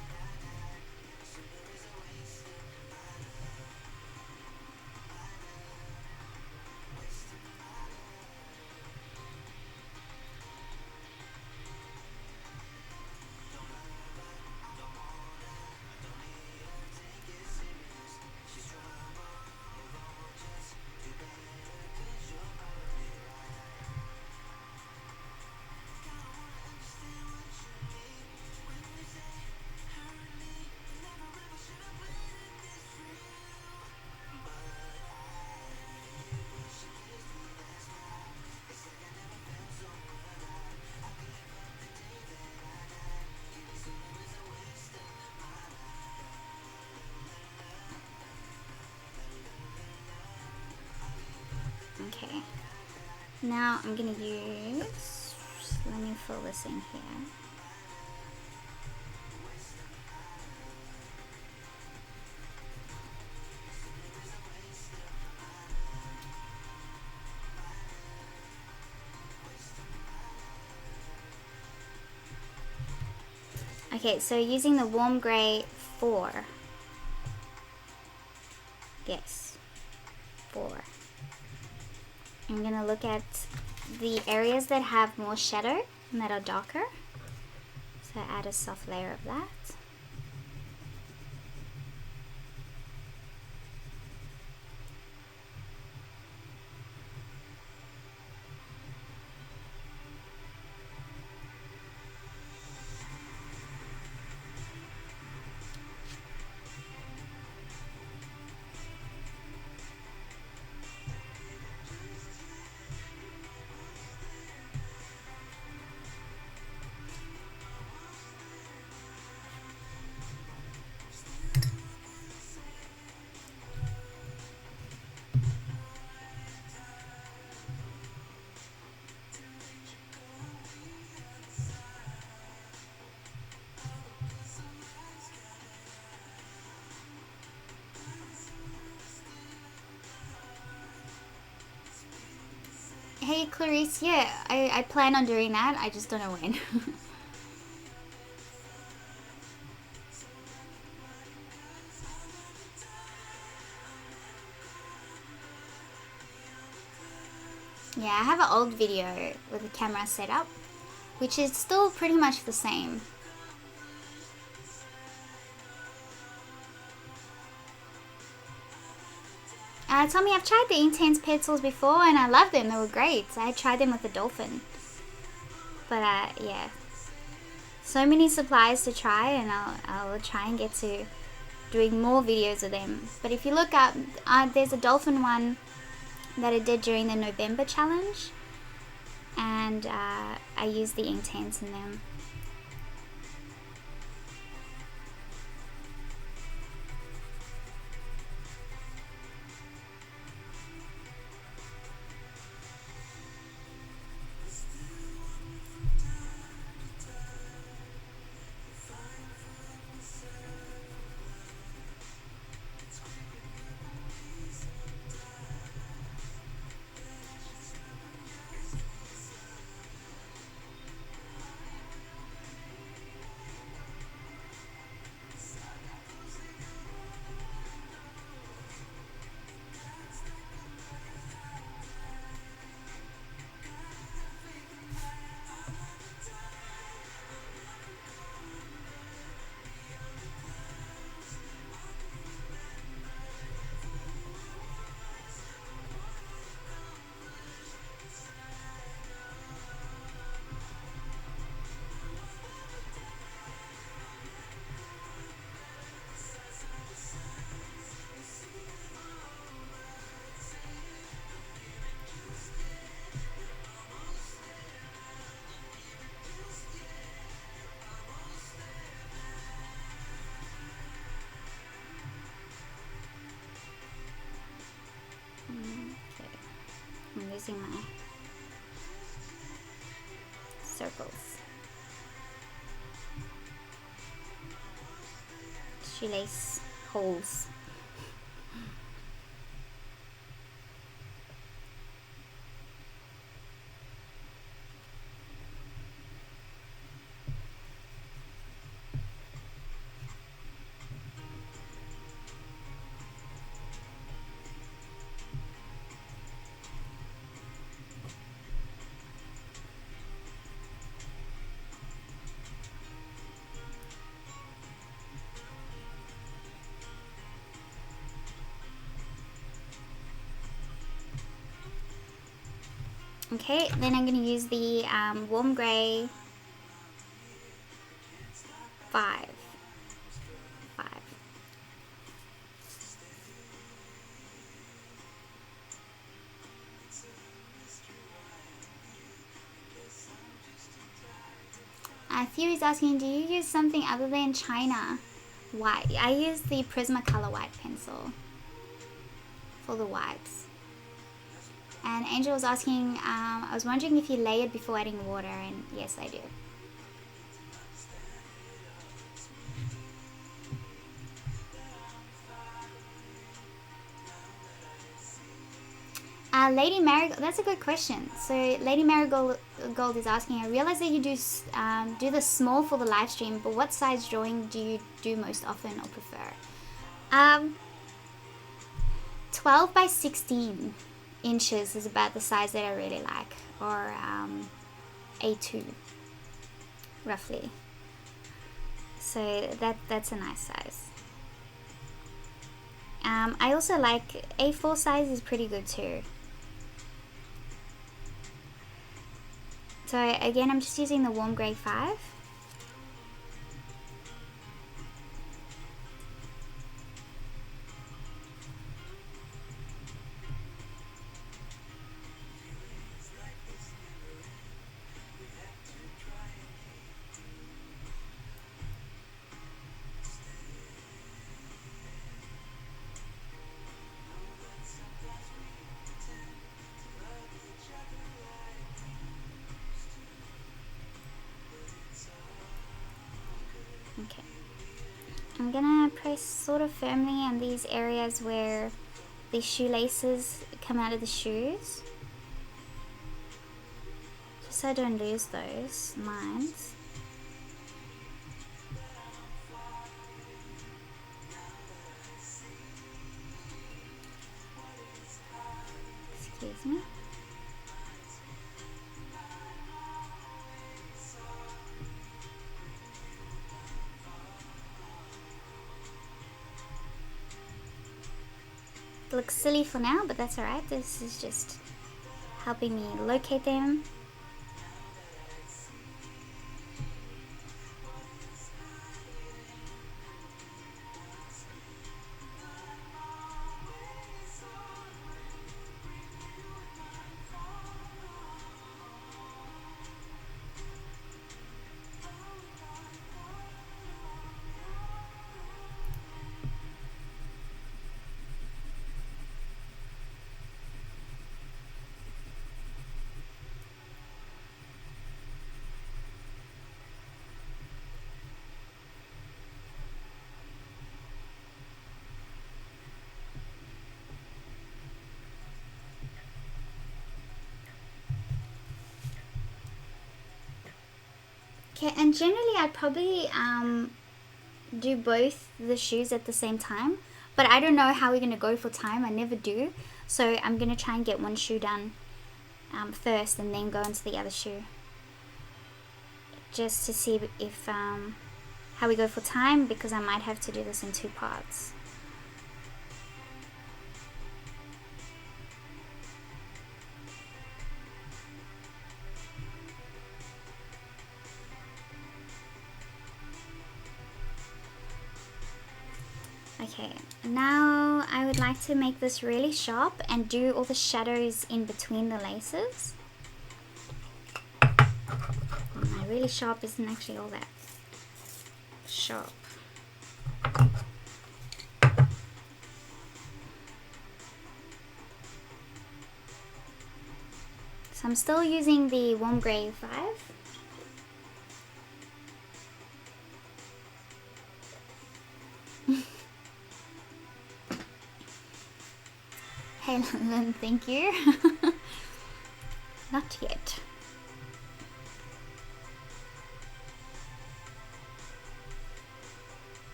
Speaker 1: Okay, now I'm gonna use, let me fill this in here. Okay, so using the warm grey 4. Yes, 4. I'm gonna look at the areas that have more shadow and that are darker. So add a soft layer of that. Hey Clarice, yeah, I plan on doing that, I just don't know when. Yeah, I have an old video with the camera set up, which is still pretty much the same. Tommy, I've tried the intense pencils before and I love them. They were great. I tried them with the dolphin. But yeah, so many supplies to try, and I'll try and get to doing more videos of them. But if you look up, there's a dolphin one that I did during the November challenge, and I used the intense in them. I'm using my circles. Shoelace holes. Okay, then I'm going to use the warm grey 5. Theo is asking, do you use something other than China white? I use the Prismacolor white pencil for the whites. And Angel was asking, I was wondering if you layered before adding water, and yes, I do. Lady Marigold, that's a good question. So Lady Marigold is asking, I realize that you do the small for the live stream, but what size drawing do you do most often or prefer? 12 by 16 inches is about the size that I really like, or A2 roughly. So that's a nice size. I also like A4 size is pretty good too. So again, I'm just using the warm grey 5. Okay, I'm gonna press sort of firmly on these areas where the shoelaces come out of the shoes, just so I don't lose those lines. Excuse me. The look silly for now, but that's alright. This is just helping me locate them. Okay, and generally I'd probably do both the shoes at the same time, but I don't know how we're going to go for time. I never do, so I'm going to try and get one shoe done first and then go into the other shoe, just to see if how we go for time, because I might have to do this in 2 parts. Okay, now I would like to make this really sharp and do all the shadows in between the laces. My really sharp isn't actually all that sharp. So I'm still using the warm grey 5. Helen, thank you. Not yet.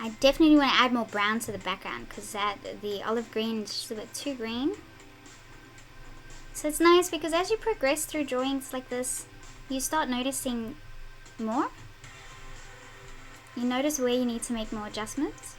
Speaker 1: I definitely want to add more brown to the background, because the olive green is just a bit too green. So it's nice because as you progress through drawings like this, you start noticing more. You notice where you need to make more adjustments.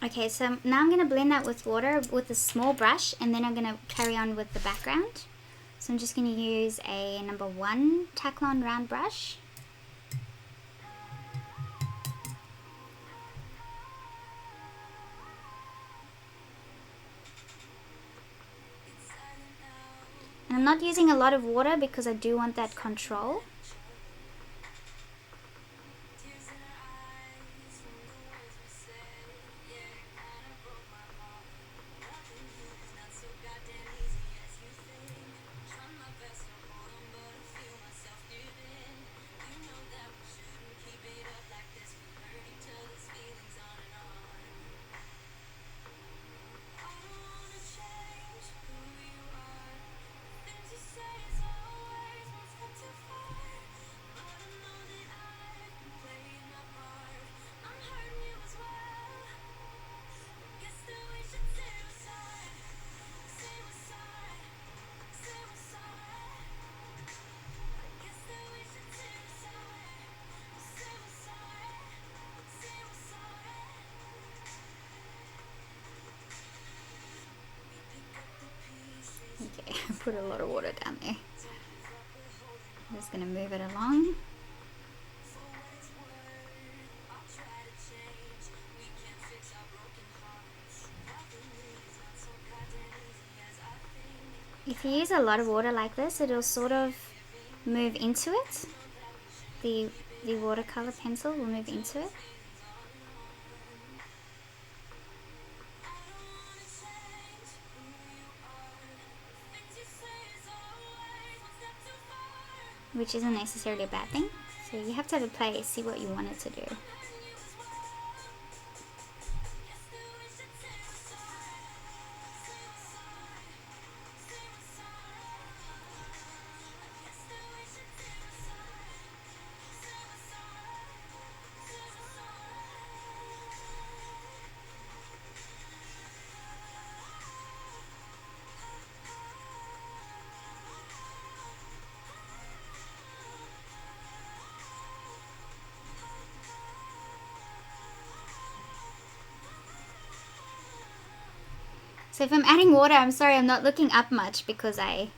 Speaker 1: Okay, so now I'm going to blend that with water with a small brush, and then I'm going to carry on with the background. So I'm just going to use a number 1 Taklon round brush. And I'm not using a lot of water because I do want that control. put a lot of water down there. I'm just going to move it along. If you use a lot of water like this, it'll sort of move into it. The watercolor pencil will move into it. Which isn't necessarily a bad thing. So you have to have a play, see what you want it to do. So if I'm adding water, I'm sorry, I'm not looking up much because I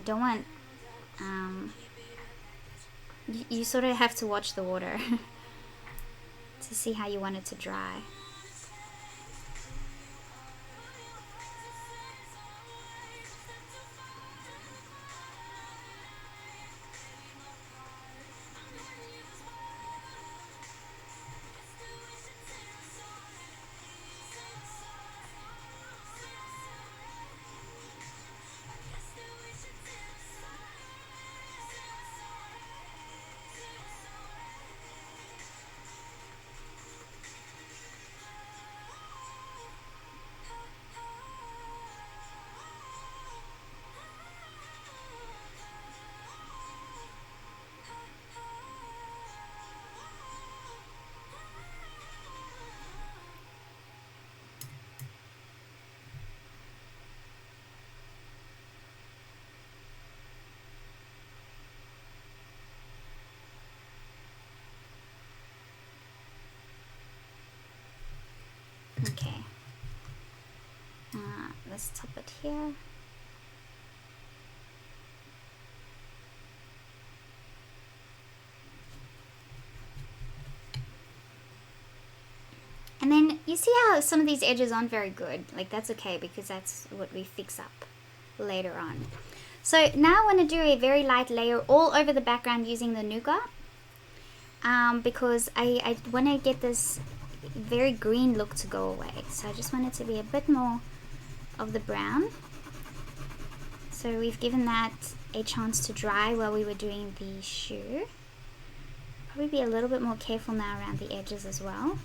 Speaker 1: don't want, you sort of have to watch the water to see how you want it to dry. Okay, let's top it here. And then you see how some of these edges aren't very good. Like that's okay because that's what we fix up later on. So now I want to do a very light layer all over the background using the nougat, because I want to get this very green look to go away. So I just want it to be a bit more of the brown. So we've given that a chance to dry while we were doing the shoe. Probably be a little bit more careful now around the edges as well.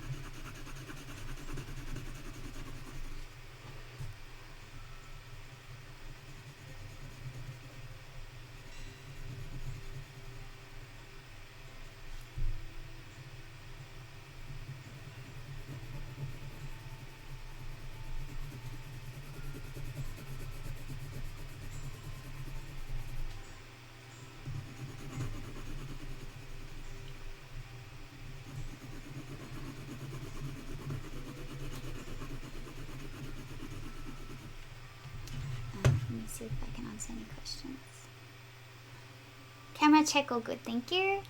Speaker 1: See if I can answer any questions. Camera check, all good, thank you.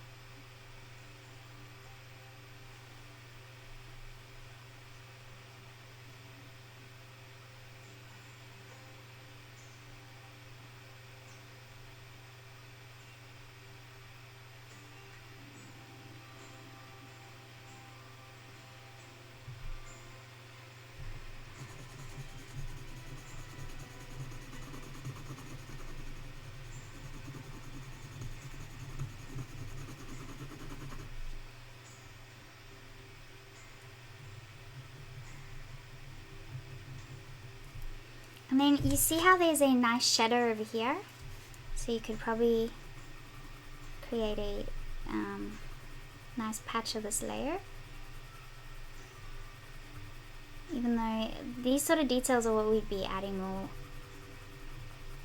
Speaker 1: And then you see how there's a nice shadow over here? So you could probably create a nice patch of this layer. Even though these sort of details are what we'd be adding more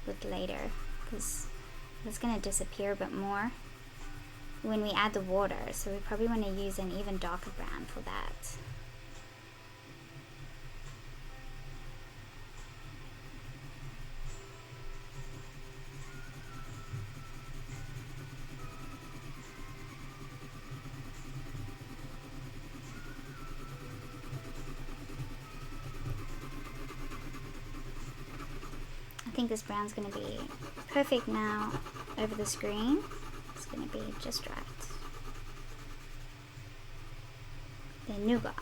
Speaker 1: with later, because it's going to disappear a bit more when we add the water. So we probably want to use an even darker brown for that. think this brown's going to be perfect now over the screen. It's going to be just right. Then nougat.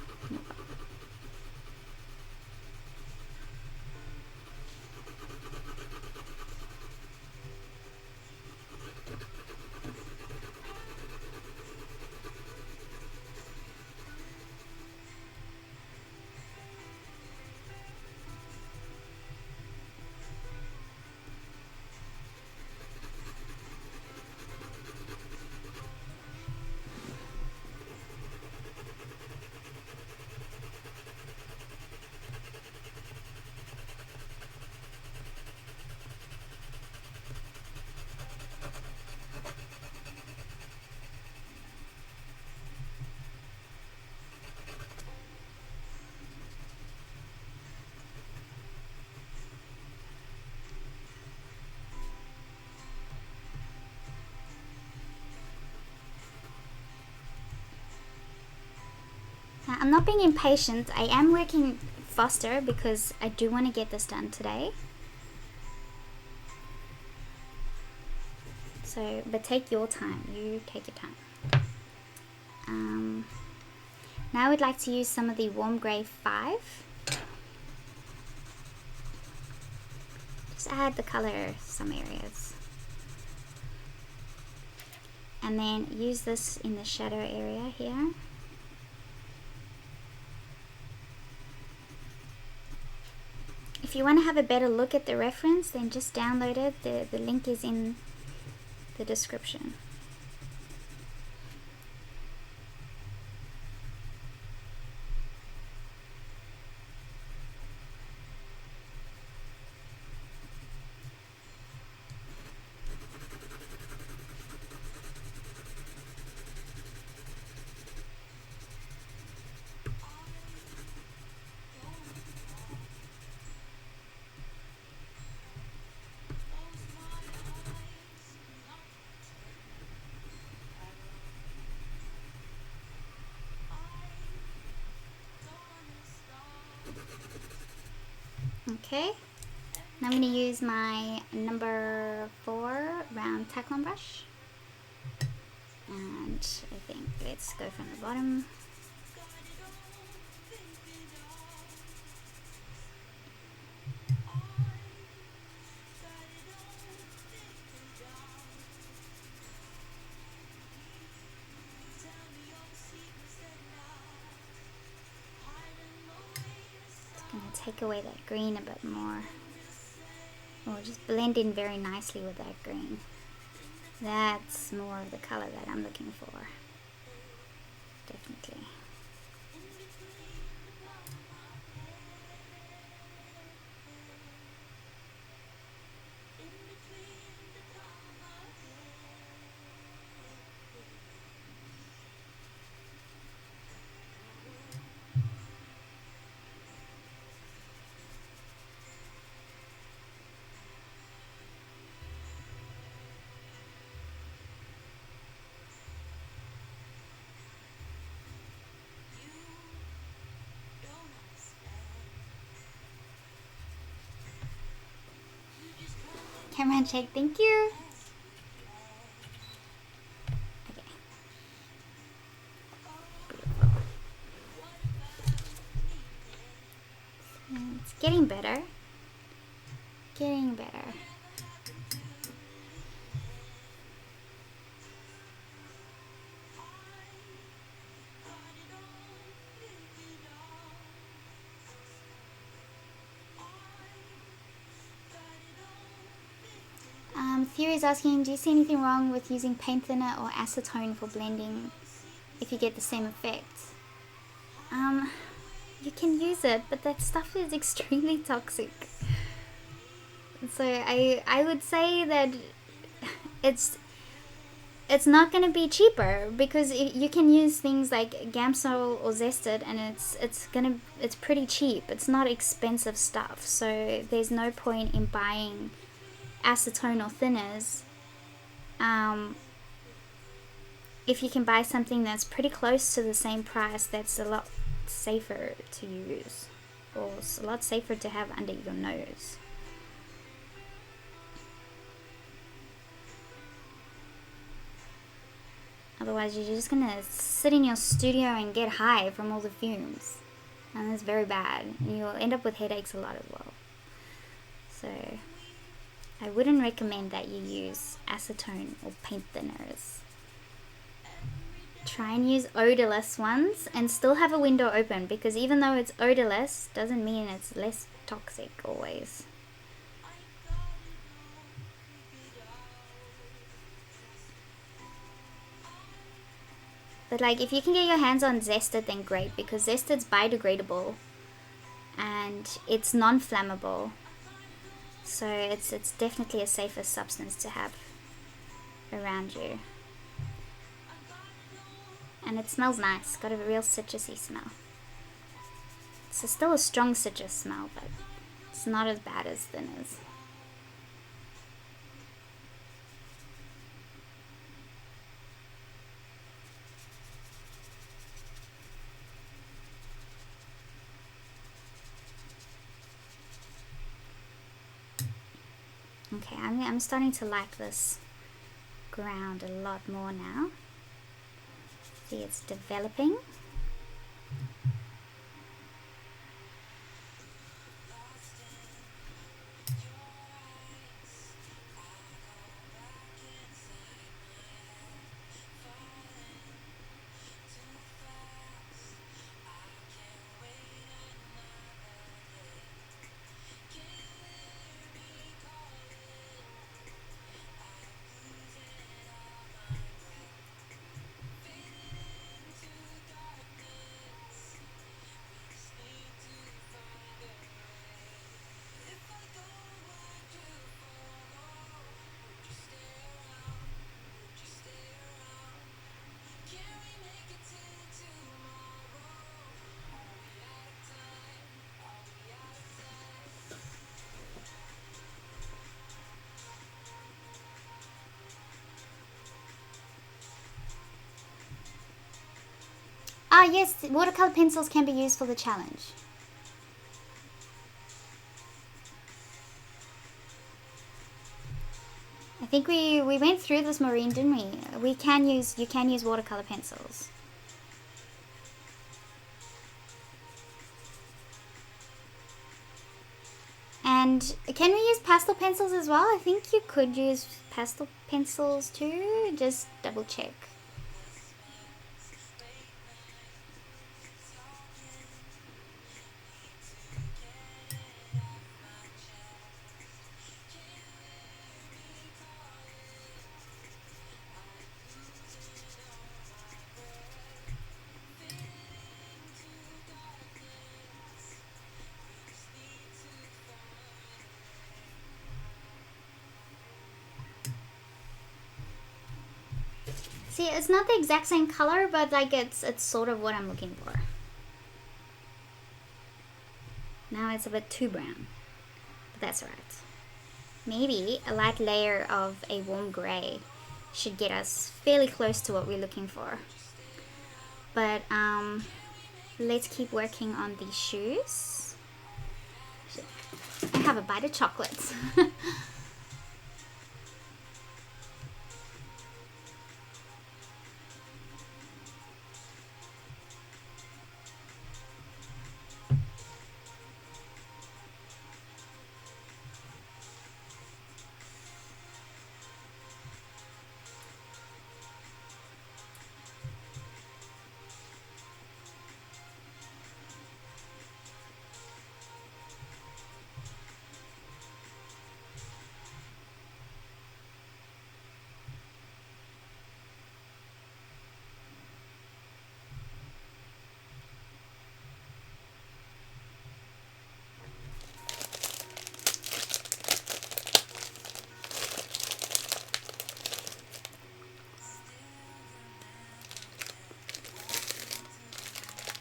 Speaker 1: Now, I'm not being impatient. I am working faster because I do want to get this done today. So, but take your time. You take your time. Now I would like to use some of the warm grey 5. Just add the color some areas. And then use this in the shadow area here. If you want to have a better look at the reference, then just download it. The link is in the description. Okay, now I'm going to use my number 4 round tack-on brush, and I think let's go from the bottom. Take away that green a bit more, or just blend in very nicely with that green. That's more of the color that I'm looking for, definitely. Camera check, thank you. Okay. It's getting better. Getting better. Theory is asking, do you see anything wrong with using paint thinner or acetone for blending if you get the same effect? You can use it, but that stuff is extremely toxic. So I would say that it's not going to be cheaper, because you can use things like Gamsol or Zested, and it's pretty cheap. It's not expensive stuff, so there's no point in buying acetone or thinners if you can buy something that's pretty close to the same price, that's a lot safer to use, or a lot safer to have under your nose. Otherwise, you're just gonna sit in your studio and get high from all the fumes. And it's very bad. And you'll end up with headaches a lot as well. So, I wouldn't recommend that you use acetone or paint thinners. Try and use odorless ones and still have a window open, because even though it's odorless, doesn't mean it's less toxic always. But like, if you can get your hands on Zested, then great, because Zested's biodegradable and it's non-flammable. So it's definitely a safer substance to have around you. And it smells nice, got a real citrusy smell. It's still a strong citrus smell, but it's not as bad as thinners. Okay, I'm starting to like this ground a lot more now. See, it's developing. Ah, yes, watercolor pencils can be used for the challenge. I think we went through this, Maureen, didn't we? You can use watercolor pencils. And can we use pastel pencils as well? I think you could use pastel pencils too. Just double check. See, it's not the exact same color, but like it's sort of what I'm looking for. Now it's a bit too brown, but that's alright. Maybe a light layer of a warm grey should get us fairly close to what we're looking for. But let's keep working on these shoes. I have a bite of chocolate.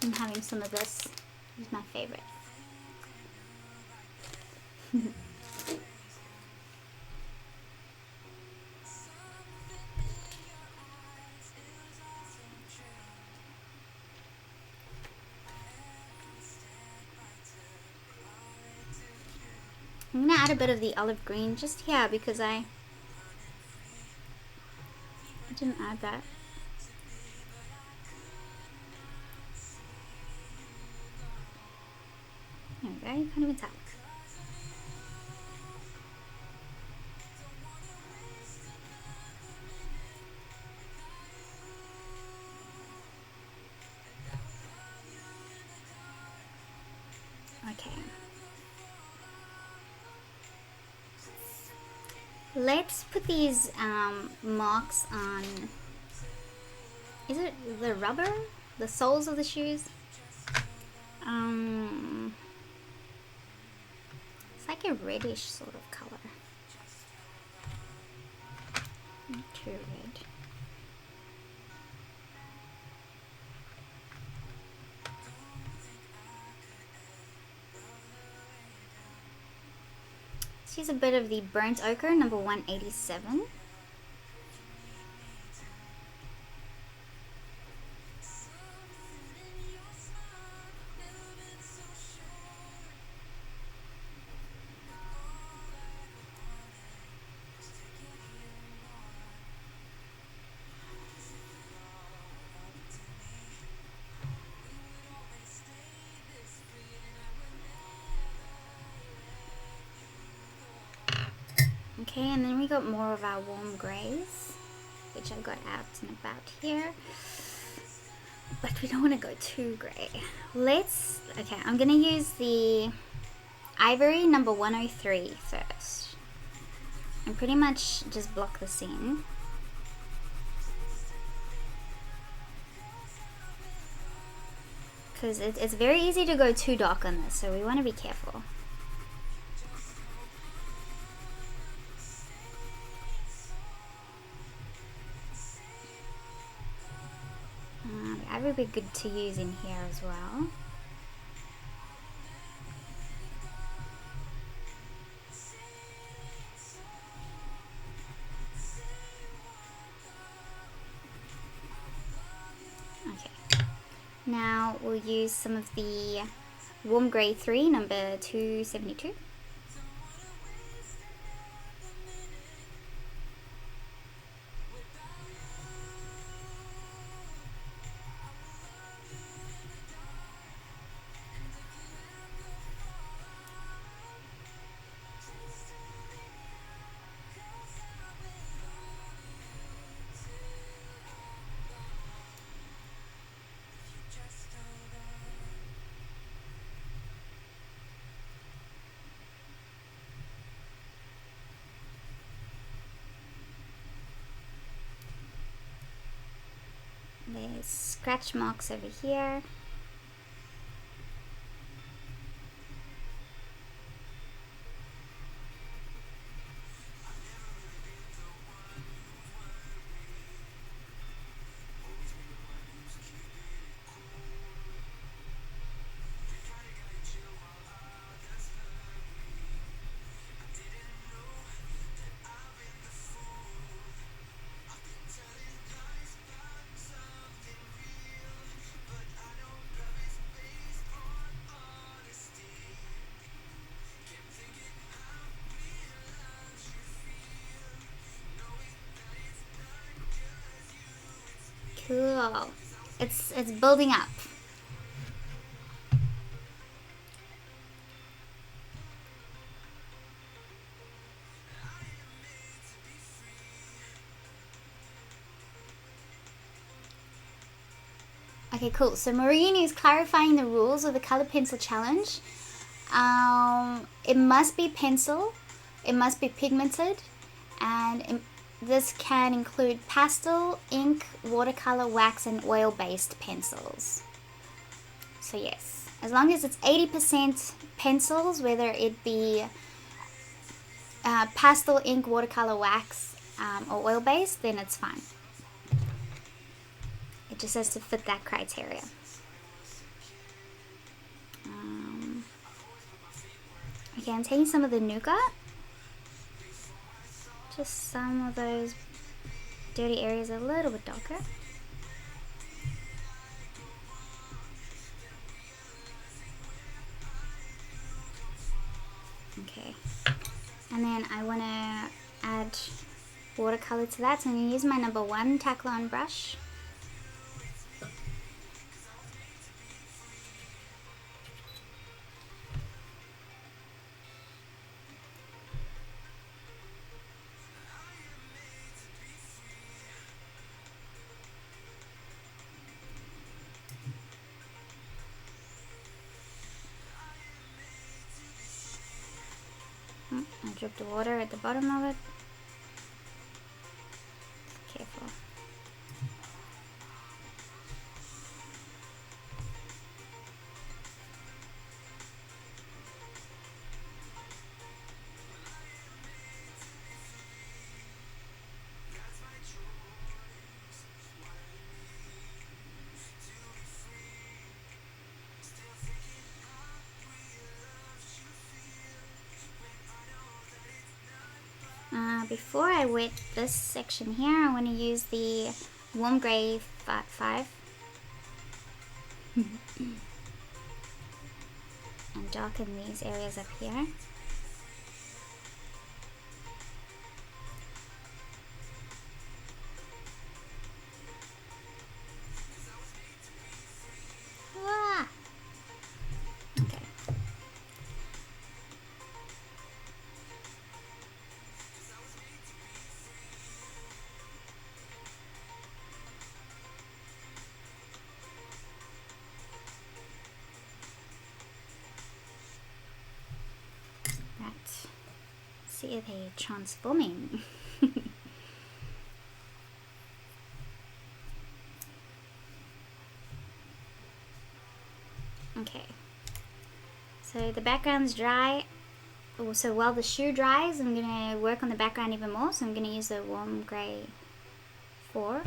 Speaker 1: I'm having some of this. It's my favorite. I'm gonna add a bit of the olive green just here because I didn't add that. go, you can't even tell. Okay. Let's put these marks on, is it the rubber? The soles of the shoes? It's like a reddish sort of color. Not too red. Let's use a bit of the burnt ochre, number 187. Okay, and then we got more of our warm greys, which I got out and about here. But we don't want to go too grey. Okay, I'm going to use the ivory number 103 first. And pretty much just block this in. Because it's very easy to go too dark on this, so we want to be careful. Would be good to use in here as well. Okay, now we'll use some of the warm grey 3, number 272. There's scratch marks over here. Cool. It's building up. Okay, cool. So Maureen is clarifying the rules of the color pencil challenge. It must be pencil, it must be pigmented, and this can include pastel, ink, watercolor, wax, and oil-based pencils. So yes, as long as it's 80% pencils, whether it be pastel, ink, watercolor, wax, or oil-based, then it's fine. It just has to fit that criteria. Okay, I'm taking some of the nougat. Just some of those dirty areas a little bit darker. Okay, and then I want to add watercolor to that, so I'm going to use my number 1 Taklon brush. I dripped the water at the bottom of it. Careful. Before I wet this section here, I want to use the warm grey 5 and darken these areas up here. Ah! Okay. See they transforming. Okay, so the background's dry. Also, while the shoe dries, I'm gonna work on the background even more. So I'm gonna use the warm grey 4.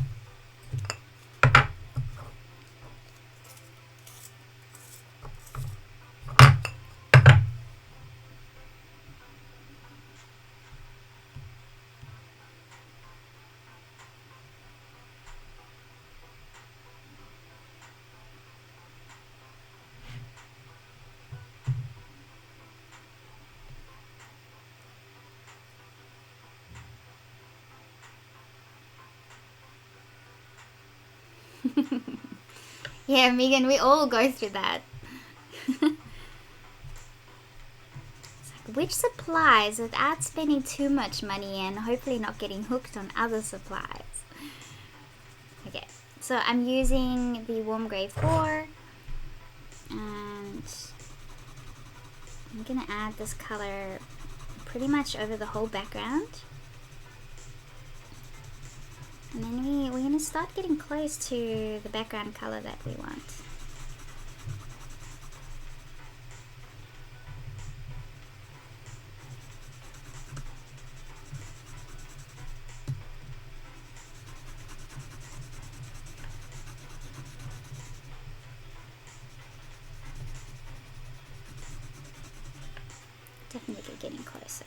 Speaker 1: Yeah, Megan, we all go through that. It's like, which supplies without spending too much money and hopefully not getting hooked on other supplies. Okay, so I'm using the warm grey 4 and I'm gonna add this color pretty much over the whole background. And then we're going to start getting close to the background color that we want. Definitely getting closer.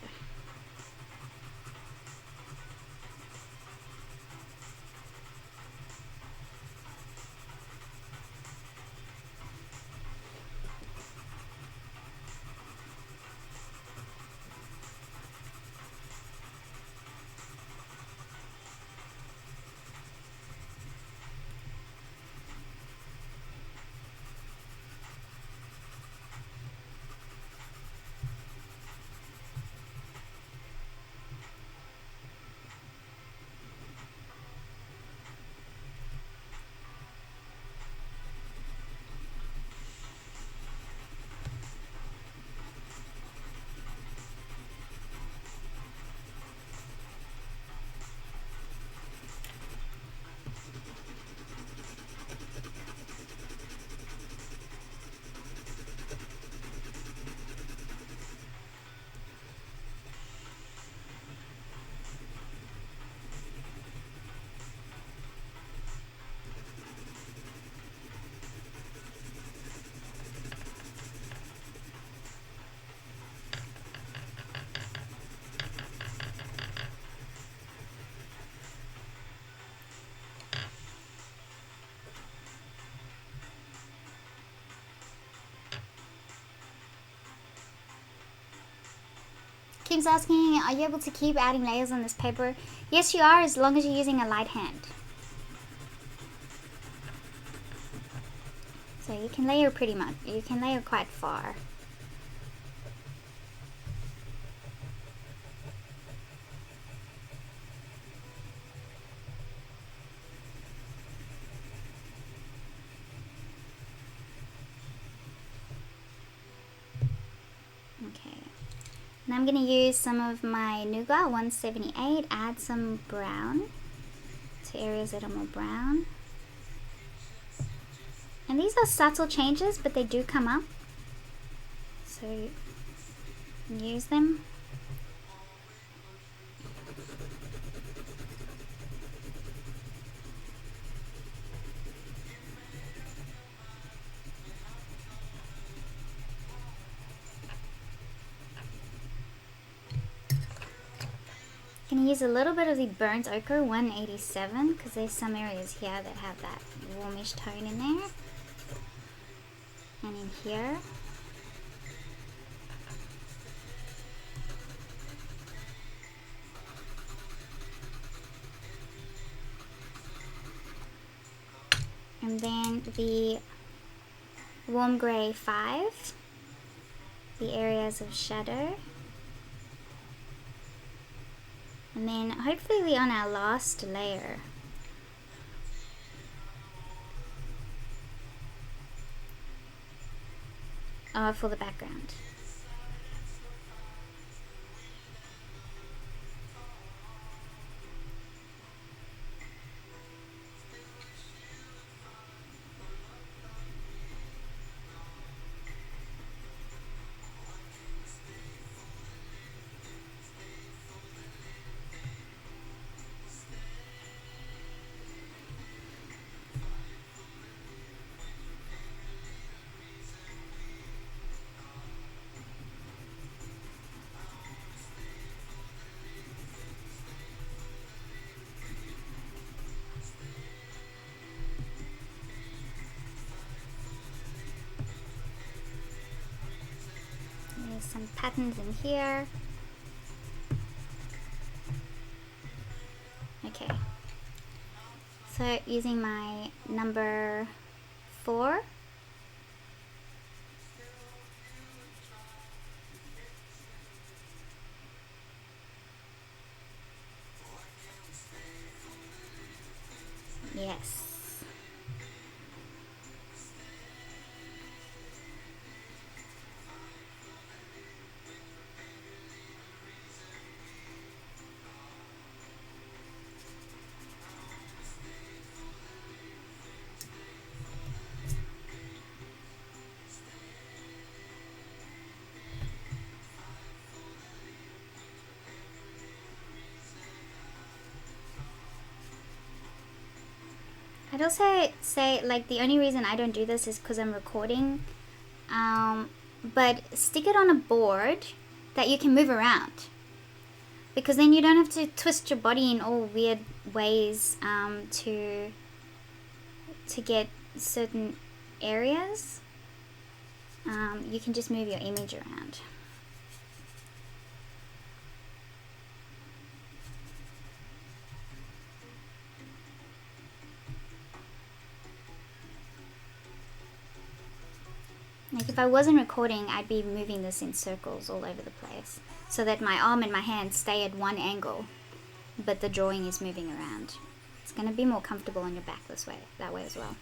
Speaker 1: Keeps asking, are you able to keep adding layers on this paper? Yes, you are, as long as you're using a light hand. So you can layer pretty much, you can layer quite far. Okay, And I'm going to use some of my Nougat 178, add some brown to areas that are more brown. And these are subtle changes, but they do come up. So use them. I'm going to use a little bit of the burnt ochre 187 because there's some areas here that have that warmish tone in there. And in here. And then the warm grey 5, the areas of shadow. And then hopefully we're on our last layer. For the background. There's some patterns in here. Okay. So using my number 4. Yes. I'd also say, like, the only reason I don't do this is because I'm recording. But stick it on a board that you can move around. Because then you don't have to twist your body in all weird ways to get certain areas. You can just move your image around. Like if I wasn't recording, I'd be moving this in circles all over the place so that my arm and my hand stay at one angle, but the drawing is moving around. It's going to be more comfortable on your back that way as well.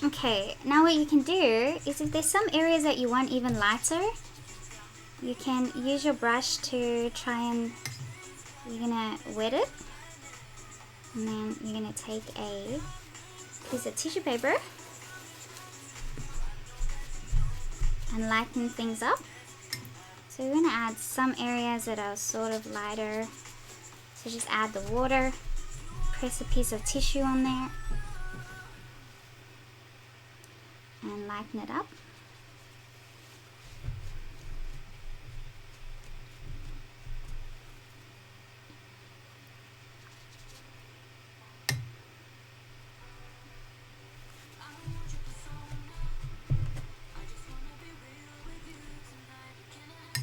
Speaker 1: Okay, now what you can do is if there's some areas that you want even lighter, you can use your brush to try and, you're gonna wet it, and then you're gonna take a piece of tissue paper and lighten things up. So we're gonna add some areas that are sort of lighter. So just add the water, press a piece of tissue on there, and lighten it up.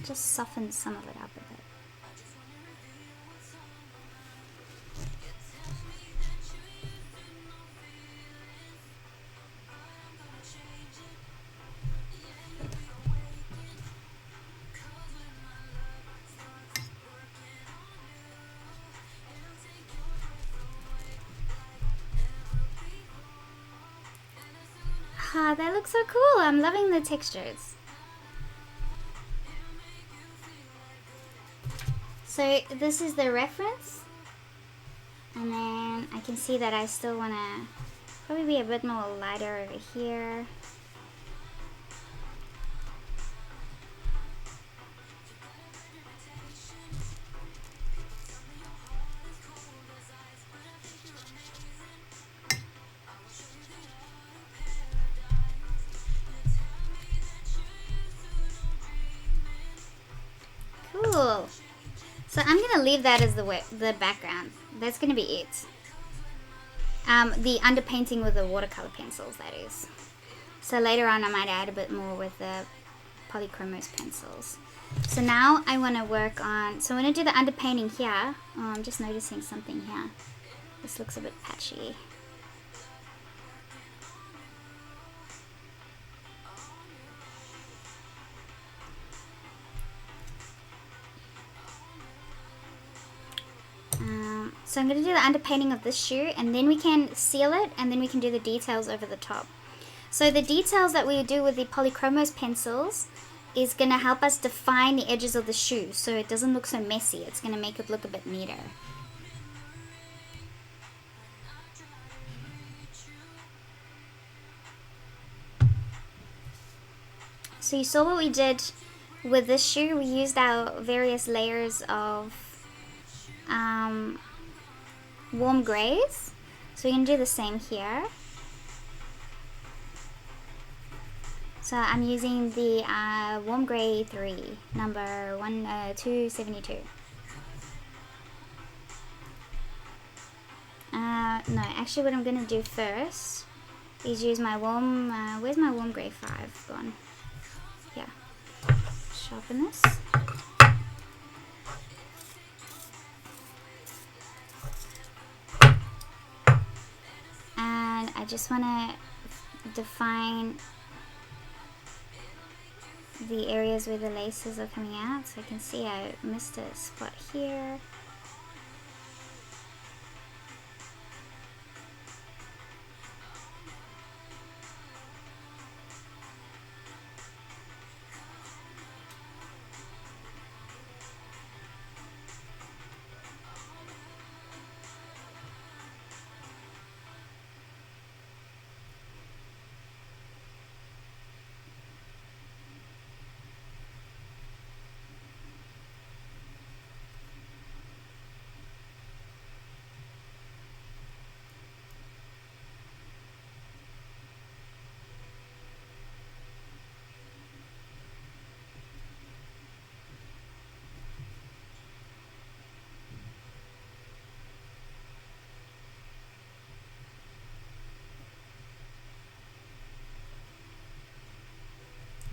Speaker 1: Just soften some of it up a bit. Ah, that looks so cool. I'm loving the textures. So this is the reference, and then I can see that I still want to probably be a bit more lighter over here. Cool. So I'm gonna leave that as the background. That's gonna be it. The underpainting with the watercolor pencils, that is. So later on I might add a bit more with the Polychromos pencils. So now I want to work on, so I'm going to do the underpainting here. Oh, I'm just noticing something here. This looks a bit patchy. So I'm going to do the underpainting of this shoe, and then we can seal it, and then we can do the details over the top. So the details that we do with the Polychromos pencils is going to help us define the edges of the shoe, so it doesn't look so messy. It's going to make it look a bit neater. So you saw what we did with this shoe. We used our various layers of warm grays. So we can do the same here. So I'm using the warm gray 3, number 272. No, actually what I'm going to do first is use my warm, where's my warm gray 5 gone? Yeah, sharpen this. And I just want to define the areas where the laces are coming out, so I can see I missed a spot here.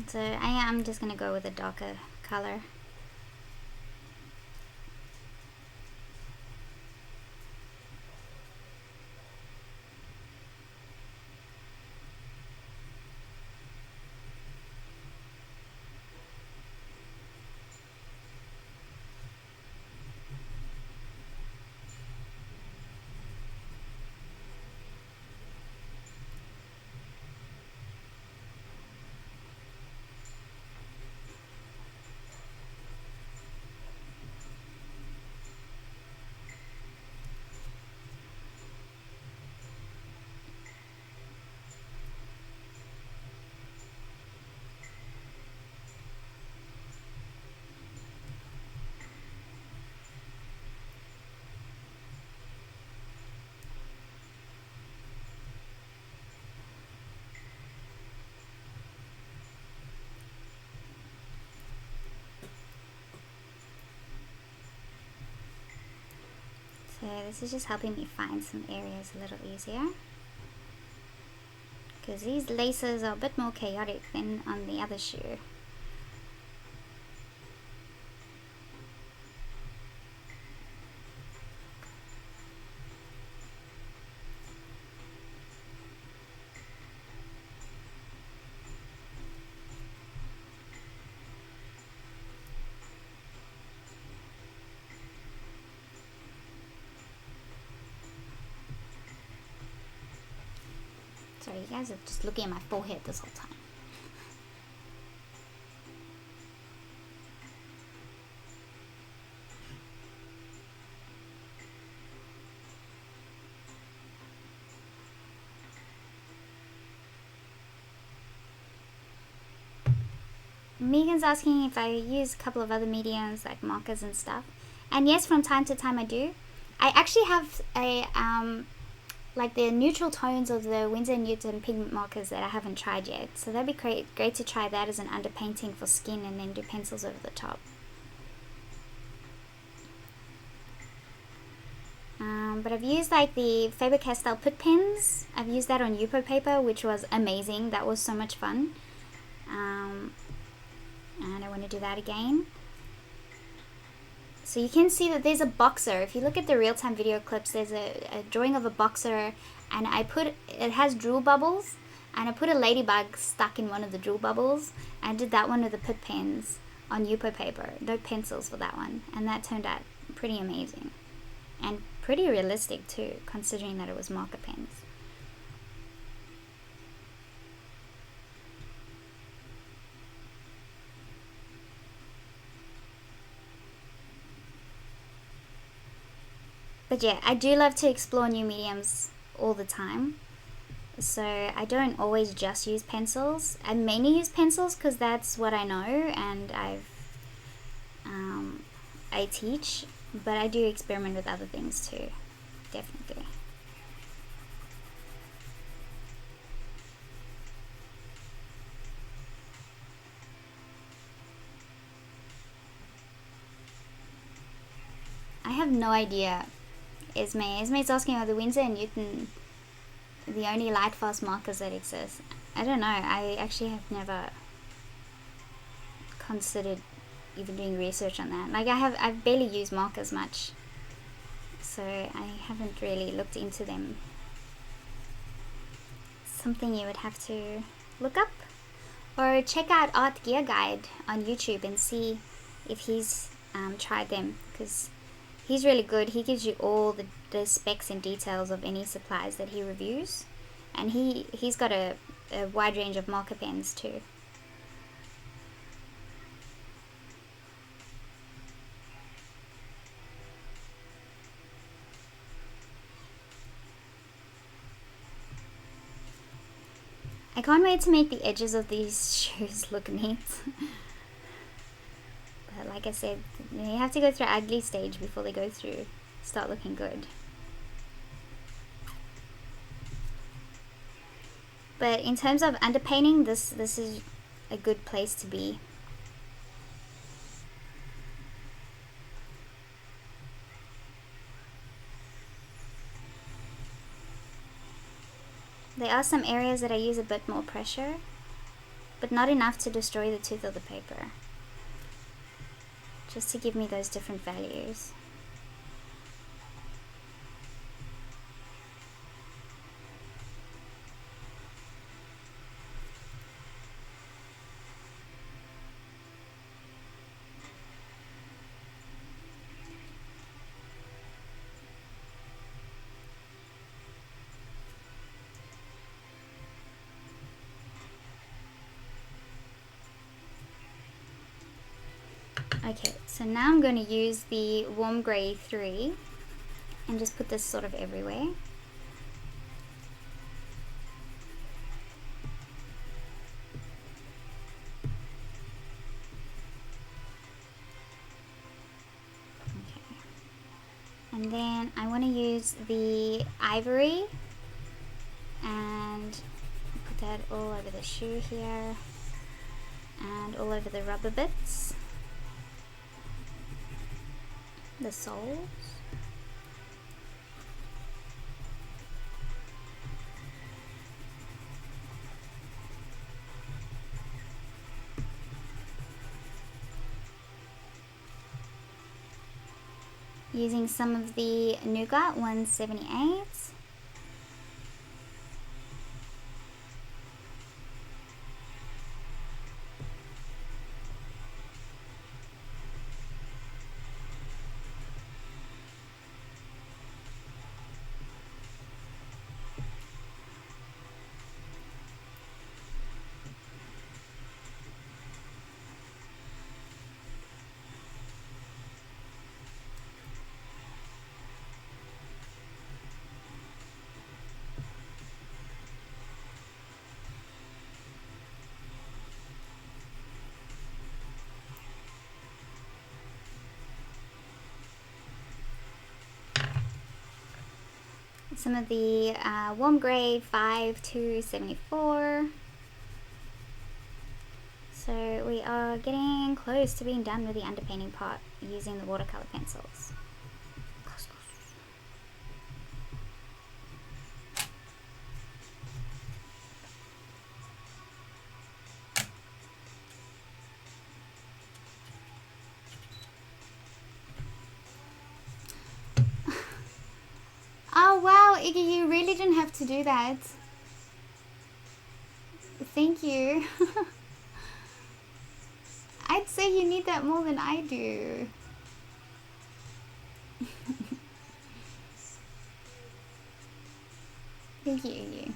Speaker 1: So I am just going to go with a darker color. Okay, this is just helping me find some areas a little easier, because these laces are a bit more chaotic than on the other shoe. Sorry, you guys are just looking at my forehead this whole time. Megan's asking if I use a couple of other mediums like markers and stuff. And yes, from time to time I do. I actually have a like the neutral tones of the Winsor & Newton pigment markers that I haven't tried yet. So that'd be great to try that as an underpainting for skin and then do pencils over the top. But I've used like the Faber-Castell put pens. I've used that on Yupo paper, which was amazing. That was so much fun. And I want to do that again. So you can see that there's a boxer. If you look at the real-time video clips, there's a drawing of a boxer, and it has drool bubbles, and I put a ladybug stuck in one of the drool bubbles, and I did that one with the put pens on Yupo paper. No pencils for that one, and that turned out pretty amazing. And pretty realistic too, considering that it was marker pens. But yeah, I do love to explore new mediums all the time. So I don't always just use pencils. I mainly use pencils because that's what I know and I teach. But I do experiment with other things too, definitely. I have no idea. Esme's asking, are the Winsor & Newton the only light fast markers that exist? I don't know. I actually have never considered even doing research on that. Like I've barely used markers much, so I haven't really looked into them. Something you would have to look up, or check out Art Gear Guide on YouTube and see if he's tried them, because he's really good. He gives you all the specs and details of any supplies that he reviews, and he's got a wide range of marker pens too. I can't wait to make the edges of these shoes look neat. But like I said, you have to go through an ugly stage before they start looking good. But in terms of underpainting, this is a good place to be. There are some areas that I use a bit more pressure, but not enough to destroy the tooth of the paper. Just to give me those different values. Okay, so now I'm going to use the warm grey 3 and just put this sort of everywhere. Okay. And then I want to use the ivory and put that all over the shoe here and all over the rubber bits. The soles. using some of the Nougat 178. Some of the warm grade 5 to 74. So we are getting close to being done with the underpainting part using the watercolor pencils. Oh wow, Iggy, you really didn't have to do that. Thank you. I'd say you need that more than I do. Thank you, Iggy.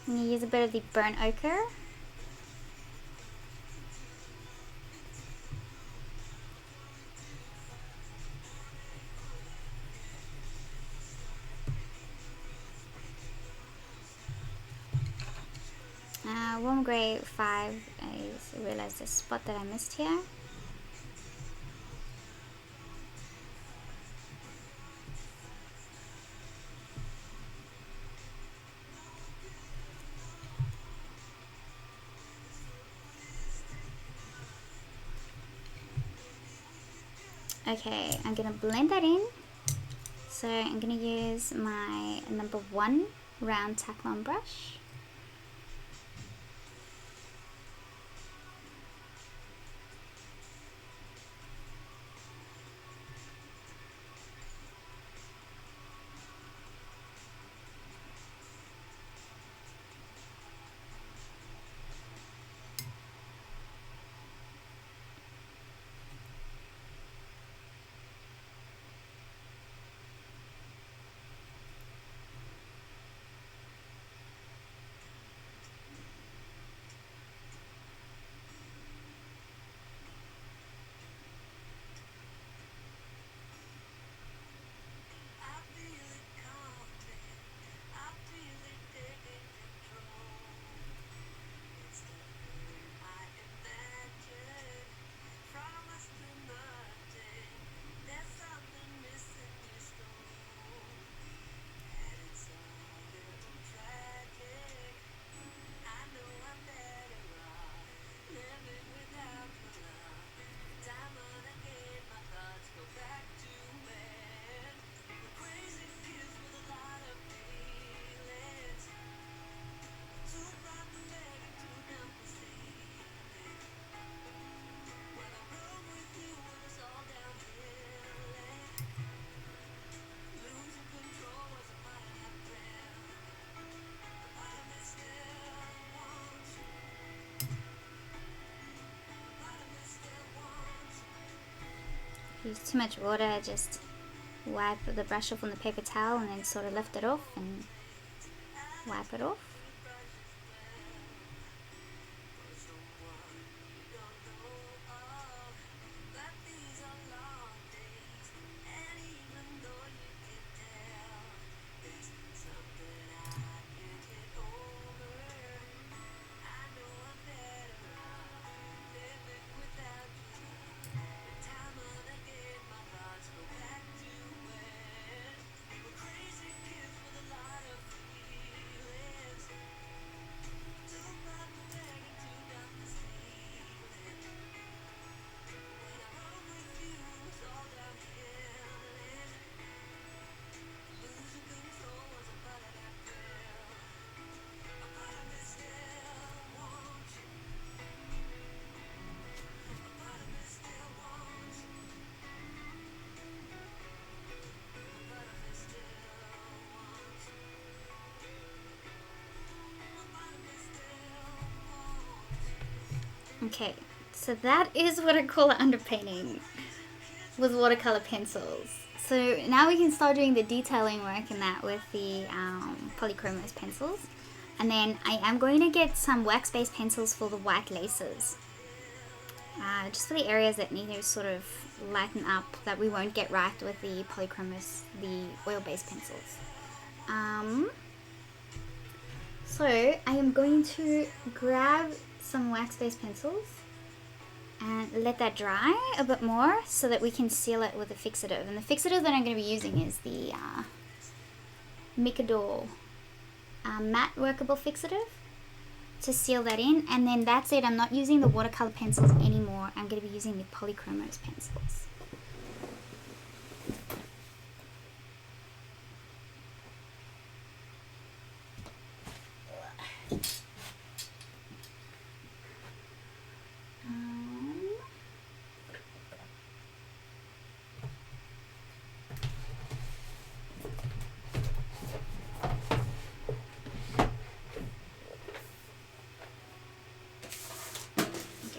Speaker 1: I'm going to use a bit of the burnt ochre. Warm grey 5. I realized the spot that I missed here. Okay, I'm gonna blend that in. So I'm gonna use my number 1 round Taklon brush. use too much water, I just wipe the brush off on the paper towel and then sort of lift it off and wipe it off. Okay, so that is what I call underpainting with watercolor pencils. So now we can start doing the detailing work in that with the Polychromos pencils. And then I am going to get some wax-based pencils for the white laces. Just for the areas that need to sort of lighten up that we won't get right with the Polychromos, the oil-based pencils. So I am going to grab some wax-based pencils and let that dry a bit more so that we can seal it with a fixative. And the fixative that I'm going to be using is the Mikador matte workable fixative to seal that in. And then that's it. I'm not using the watercolor pencils anymore. I'm going to be using the Polychromos pencils.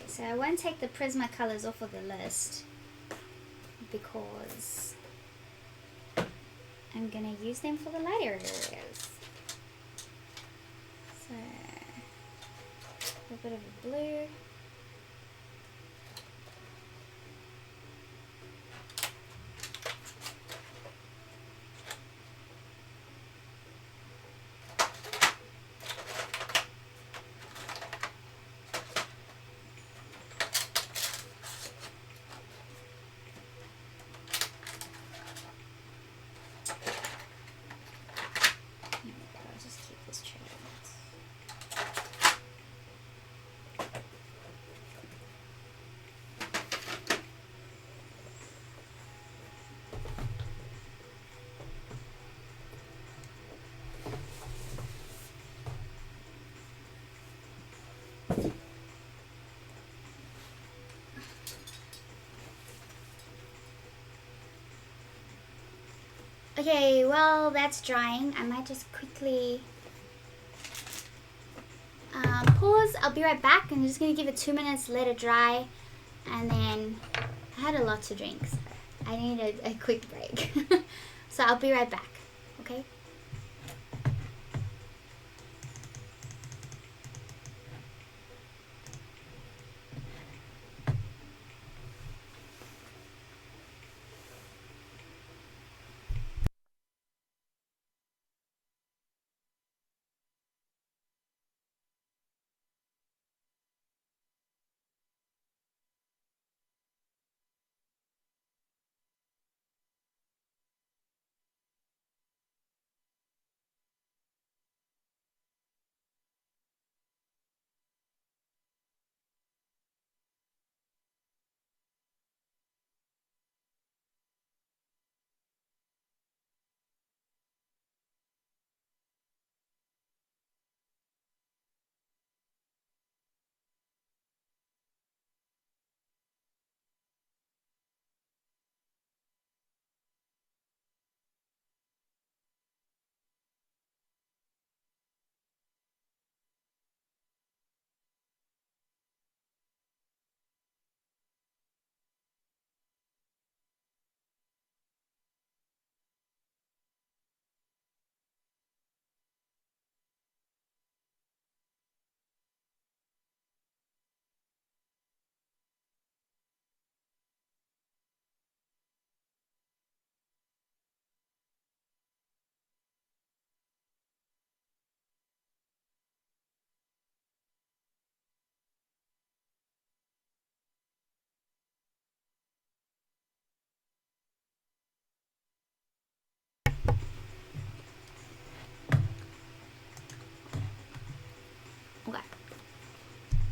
Speaker 1: So I won't take the Prismacolors off of the list because I'm going to use them for the lighter areas. So a bit of a blue. Okay, well, that's drying. I might just quickly pause. I'll be right back. I'm just going to give it 2 minutes, let it dry, and then I had a lot to drink, so I need a quick break. So I'll be right back, okay?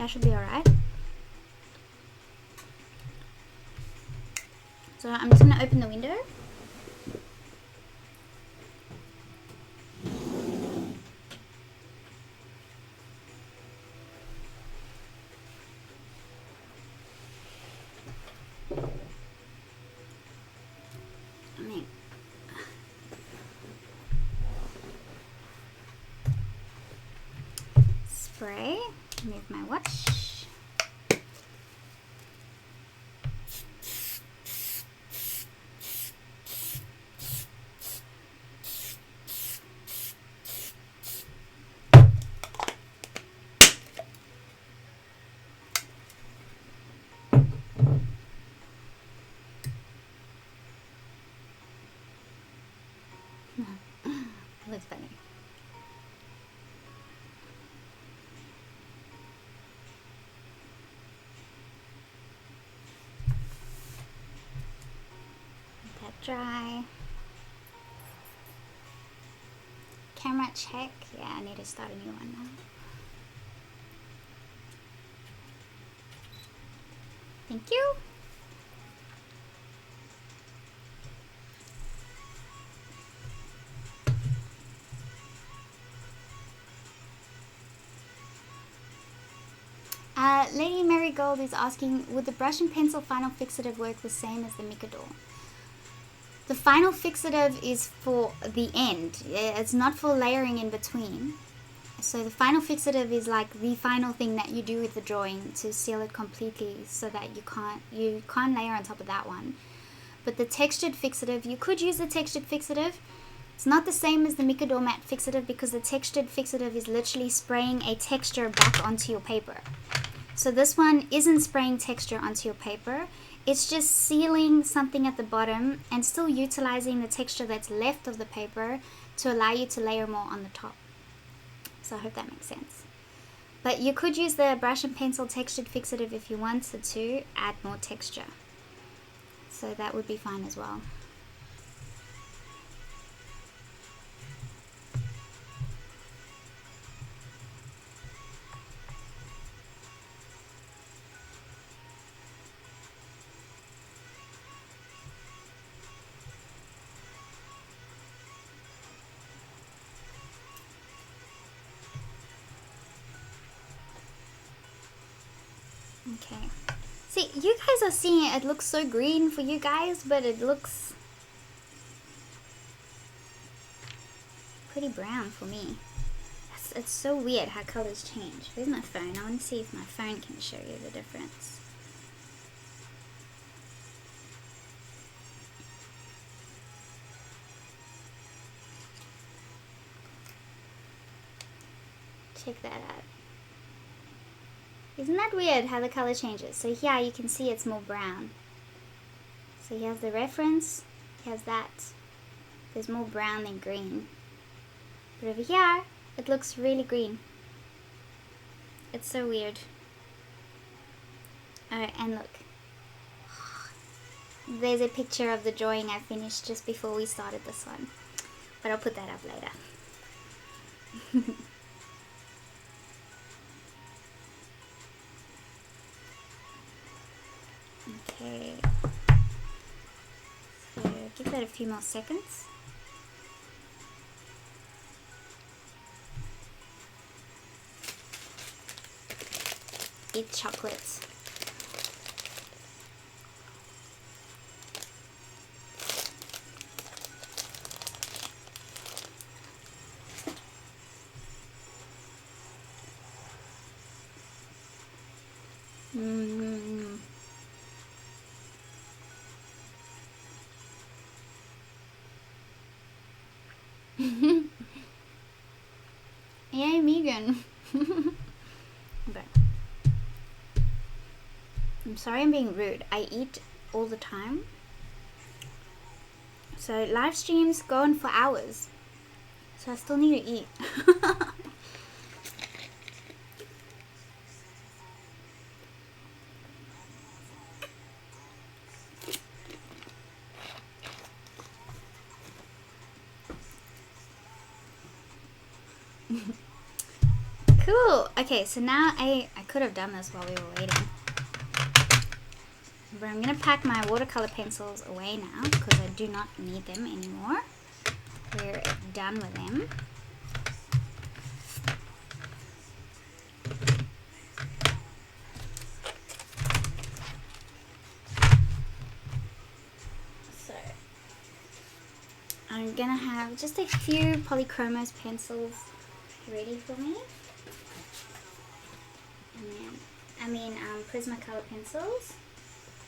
Speaker 1: That should be alright. So I'm just going to open the window. Spray, move my watch. Looks funny. Let that dry. Camera check. Yeah, I need to start a new one now. Thank you. Lady Marigold is asking, would the brush and pencil final fixative work the same as the Mikador? The final fixative is for the end. It's not for layering in between. So the final fixative is like the final thing that you do with the drawing to seal it completely so that you can't layer on top of that one. But the textured fixative, you could use the textured fixative. It's not the same as the Mikador matte fixative because the textured fixative is literally spraying a texture back onto your paper. So this one isn't spraying texture onto your paper. It's just sealing something at the bottom and still utilizing the texture that's left of the paper to allow you to layer more on the top. So I hope that makes sense. But you could use the brush and pencil textured fixative if you wanted to add more texture. So that would be fine as well. Okay. See, you guys are seeing it. It looks so green for you guys, but it looks pretty brown for me. It's so weird how colors change. Where's my phone? I want to see if my phone can show you the difference. Check that out. Isn't that weird how the color changes? So here you can see it's more brown. So here's the reference. Here's that. There's more brown than green. But over here, it looks really green. It's so weird. Alright, and look. There's a picture of the drawing I finished just before we started this one. But I'll put that up later. Okay, so give that a few more seconds. Eat chocolates. Yay, Megan. Okay. I'm sorry I'm being rude. I eat all the time. So live streams go on for hours. So I still need to eat. Cool. Okay, so now I could have done this while we were waiting. But I'm going to pack my watercolor pencils away now because I do not need them anymore. We're done with them. So I'm going to have just a few Polychromos pencils ready for me. And then, Prismacolor pencils.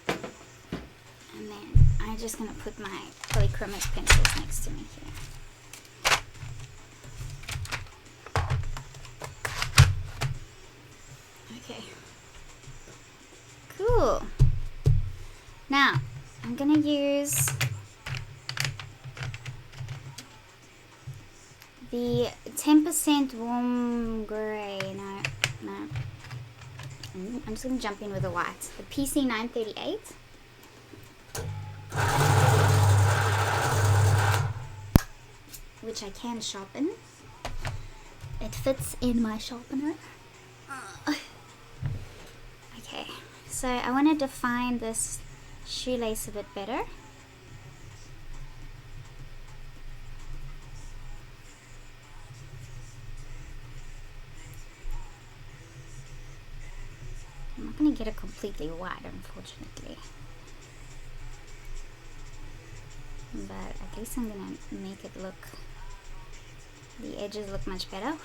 Speaker 1: And then I'm just going to put my Polychromos pencils next to me here. Okay. Cool. Now, I'm going to use the 10% warm gray. No. I'm just going to jump in with the white. The PC 938. Which I can sharpen. It fits in my sharpener. Okay, so I want to define this shoelace a bit better. I'm not going to get it completely white, unfortunately. But at least I'm going to make it look, the edges look much better.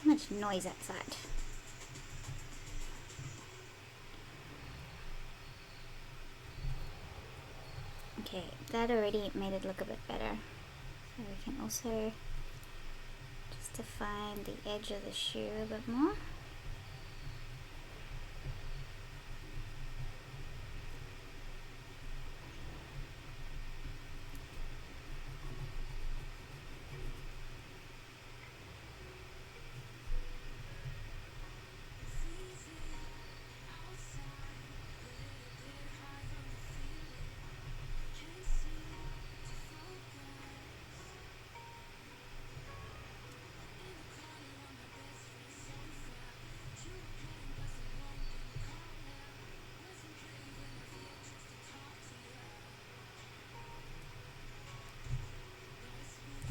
Speaker 1: So much noise outside. Okay, that already made it look a bit better. So we can also just define the edge of the shoe a bit more.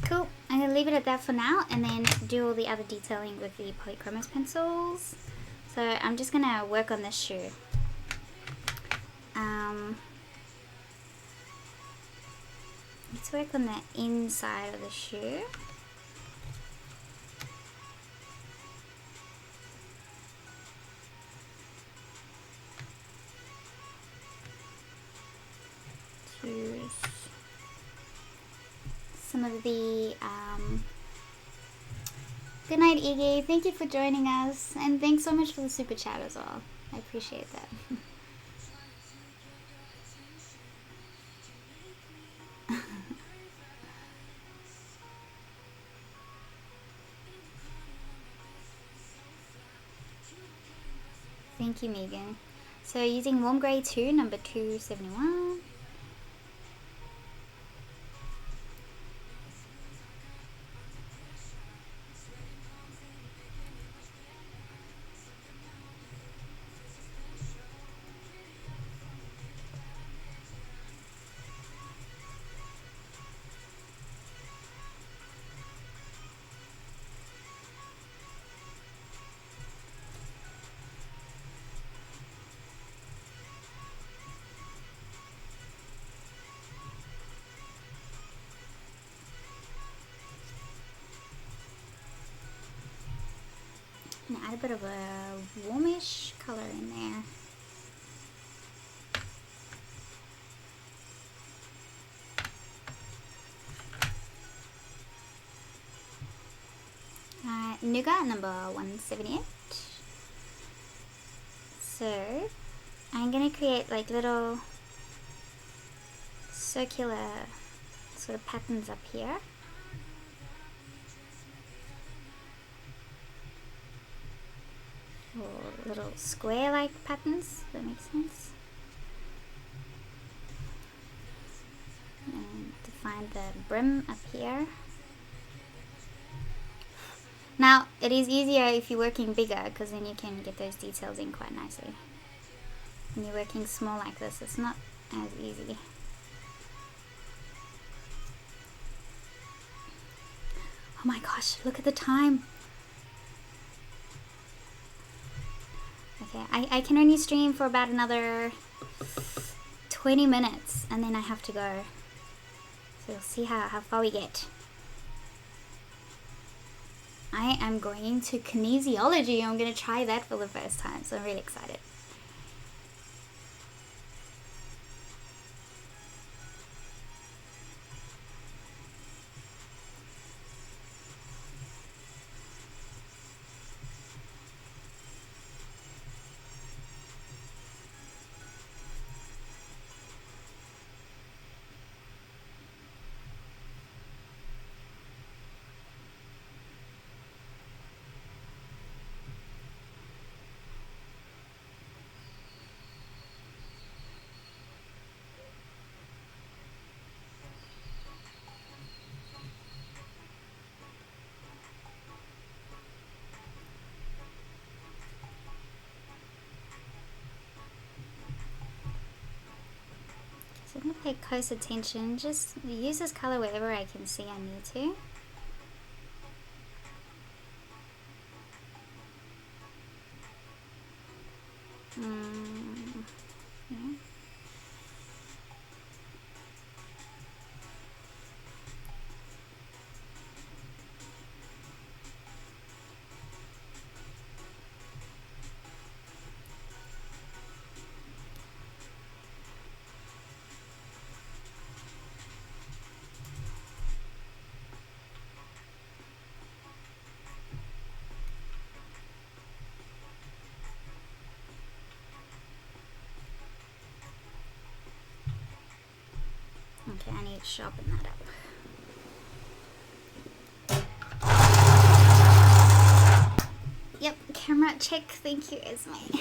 Speaker 1: Cool. I'm going to leave it at that for now and then do all the other detailing with the Polychromos pencils. So I'm just going to work on this shoe. Let's work on the inside of the shoe. Some of the good night, Iggy. Thank you for joining us, and thanks so much for the super chat as well. I appreciate that. Thank you, Megan. So using warm grey 2, number 271. And add a bit of a warmish colour in there. Nougat number 178. So I'm going to create like little circular sort of patterns up here. Or little square-like patterns, if that makes sense. And define the brim up here. Now, it is easier if you're working bigger, because then you can get those details in quite nicely. When you're working small like this, it's not as easy. Oh my gosh, look at the time. Okay, I can only stream for about another 20 minutes, and then I have to go. So we'll see how far we get. I am going to kinesiology. I'm going to try that for the first time, so I'm really excited. So I'm going to pay close attention, just use this color wherever I can see I need to. Yeah. Okay, I need to sharpen that up. Yep, camera check. Thank you, Esme.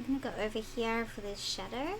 Speaker 1: I'm gonna go over here for this shadow.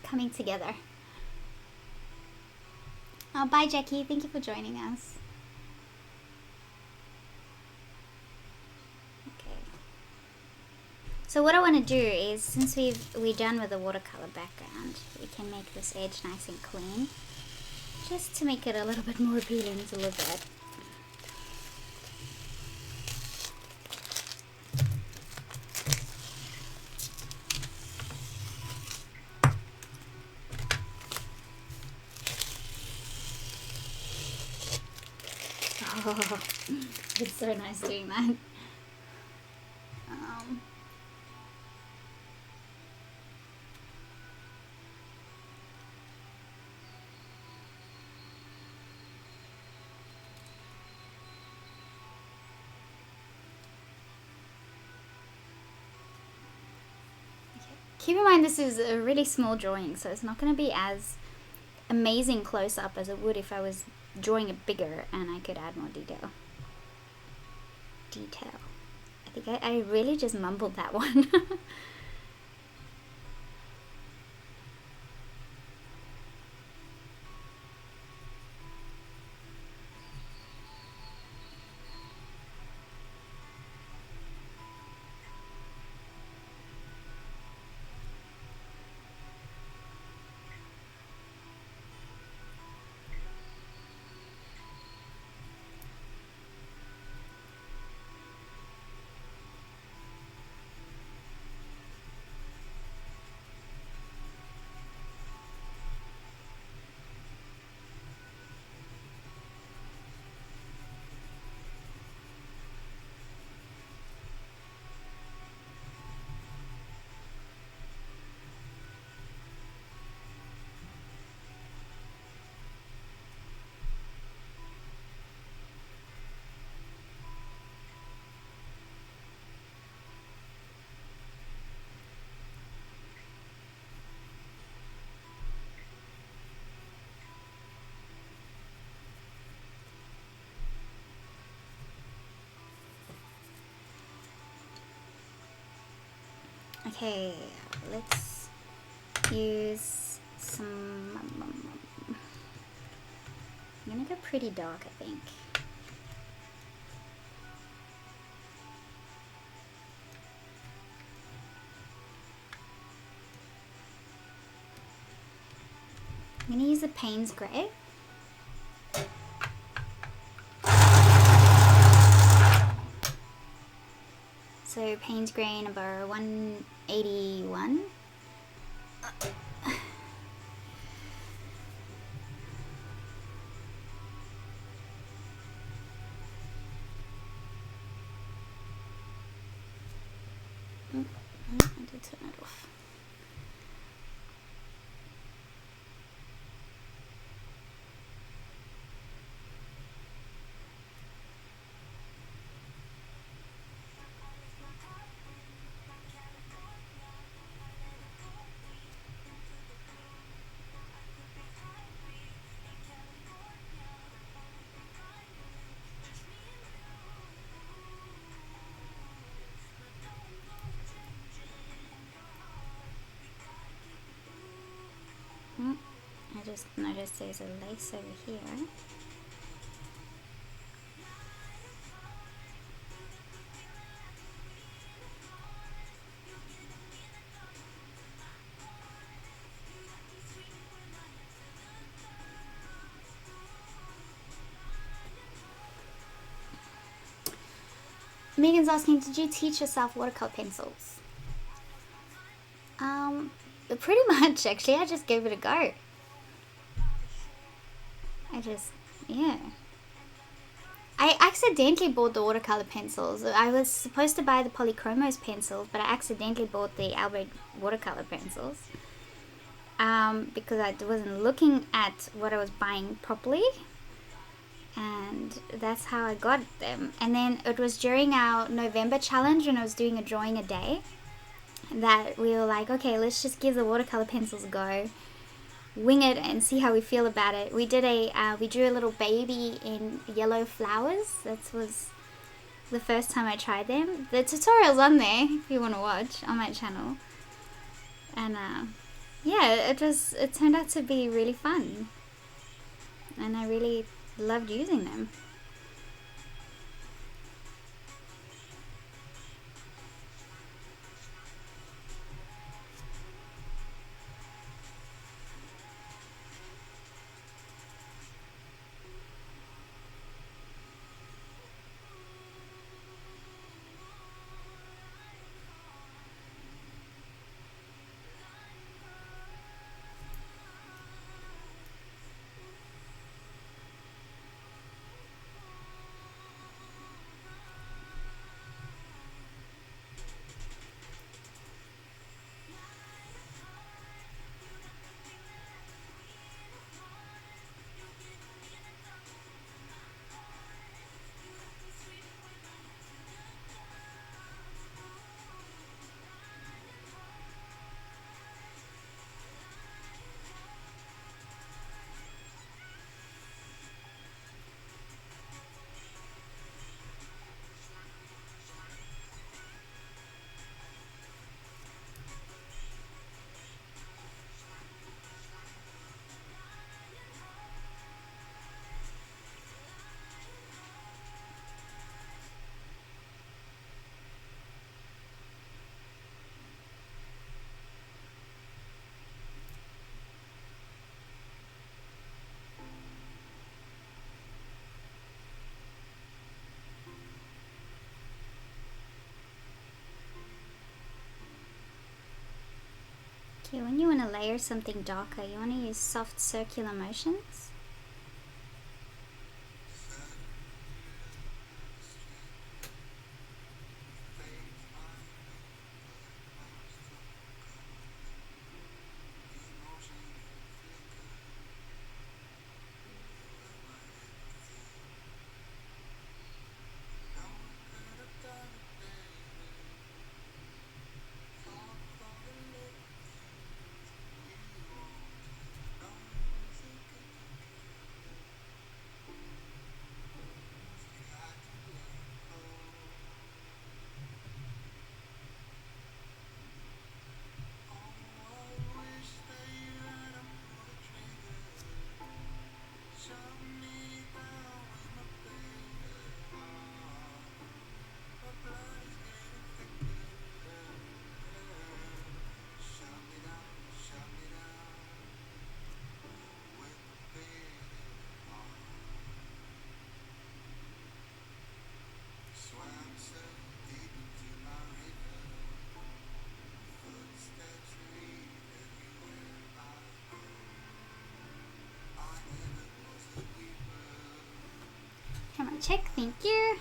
Speaker 1: Coming together. Oh, bye Jackie, thank you for joining us. Okay. So what I want to do is, since we're done with the watercolor background, we can make this edge nice and clean, just to make it a little bit more appealing to look at. Oh, it's so nice doing that. Keep in mind this is a really small drawing, so it's not going to be as amazing close up as it would if I was drawing it bigger and I could add more detail. I think I really just mumbled that one. Okay, let's use some... I'm gonna go pretty dark, I think. I'm gonna use a Payne's Grey. So Payne's Grey number 181. I did turn it off. just noticed there's a lace over here. Megan's asking, did you teach yourself watercolor pencils? Pretty much, actually. I just gave it a go. Yeah. I accidentally bought the watercolor pencils. I was supposed to buy the Polychromos pencils, but I accidentally bought the Albert watercolor pencils. Because I wasn't looking at what I was buying properly. And that's how I got them. And then it was during our November challenge when I was doing a drawing a day that we were like, okay, let's just give the watercolor pencils a go, wing it and see how we feel about it. We drew a little baby in yellow flowers. That was the first time I tried them. The tutorial's on there if you want to watch on my channel. And yeah, it turned out to be really fun, and I really loved using them. Okay, when you want to layer something darker, you want to use soft circular motions. Camera check, thank you.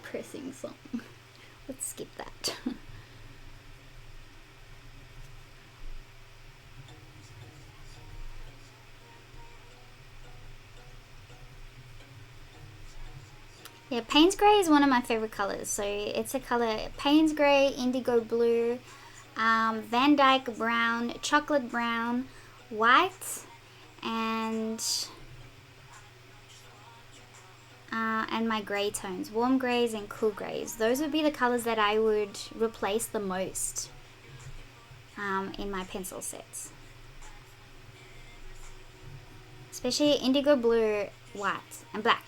Speaker 1: depressing song. Let's skip that. Yeah, Payne's Grey is one of my favorite colors. So it's a color, Payne's Grey, indigo blue, Van Dyke brown, chocolate brown, white, and my grey tones, warm greys and cool greys. Those would be the colors that I would replace the most in my pencil sets. Especially indigo blue, white, and black.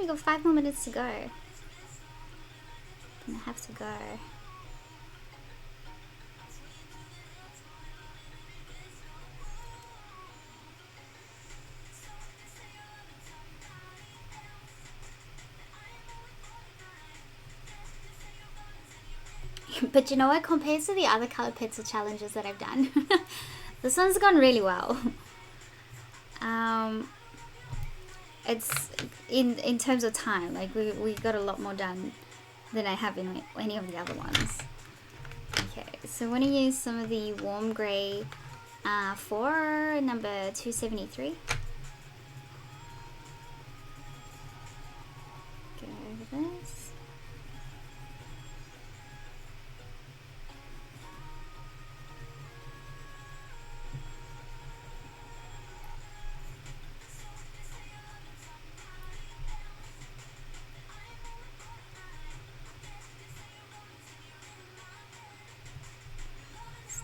Speaker 1: We got 5 more minutes to go. Gonna have to go. But you know what? Compared to the other color pencil challenges that I've done, this one's gone really well. It's in terms of time, like we got a lot more done than I have in any of the other ones. Okay, so I want to use some of the warm grey for number 273. Go over this.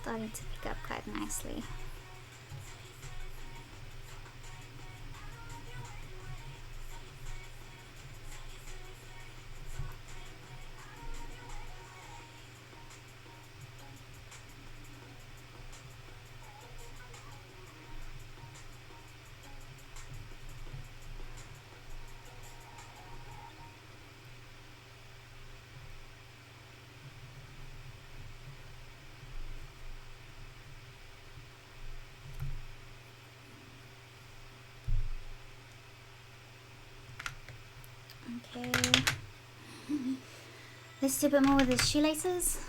Speaker 1: Starting to pick up quite nicely. Okay, let's do a bit more with the shoelaces.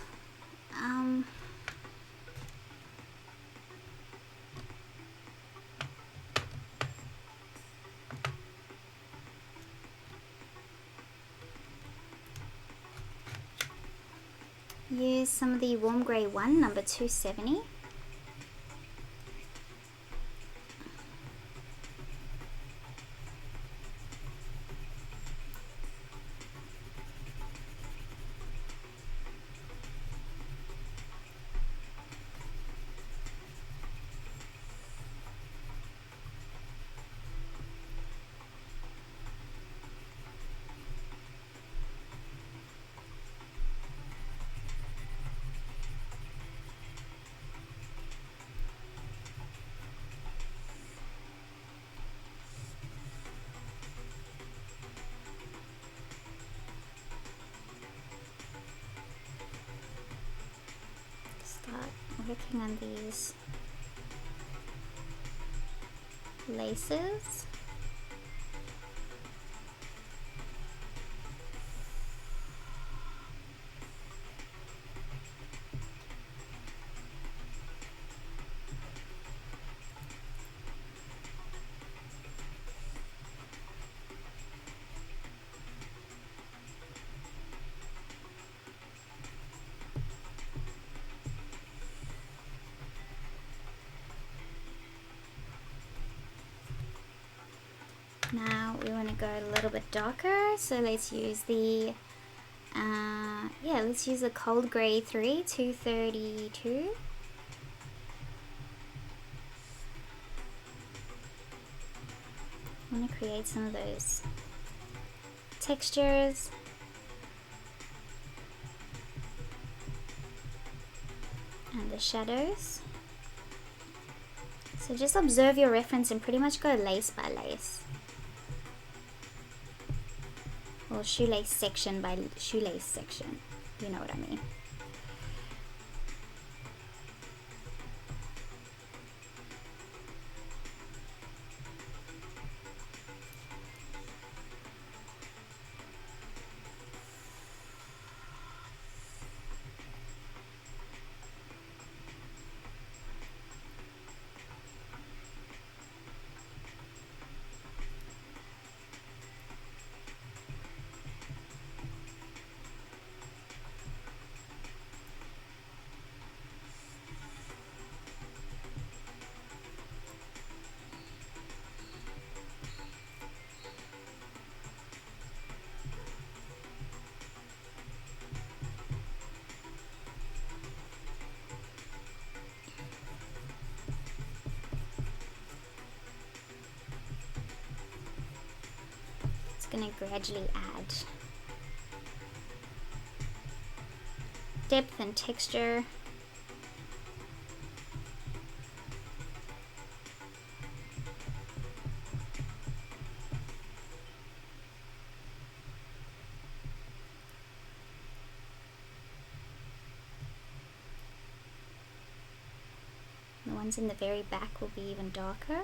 Speaker 1: Use some of the warm grey one, number 270. Working on these laces. to go a little bit darker, so let's use the let's use the cold grey 232. I want to create some of those textures. And the shadows. So just observe your reference and pretty much go lace by lace. Or shoelace section by shoelace section. You know what I mean. Going to gradually add depth and texture. The ones in the very back will be even darker.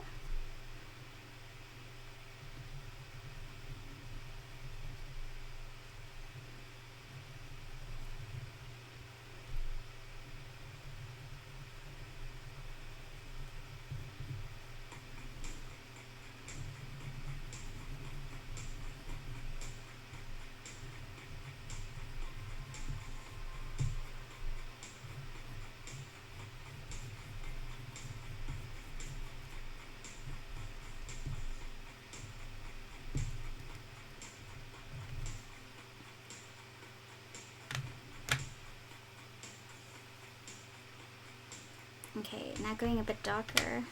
Speaker 1: Okay, now going a bit darker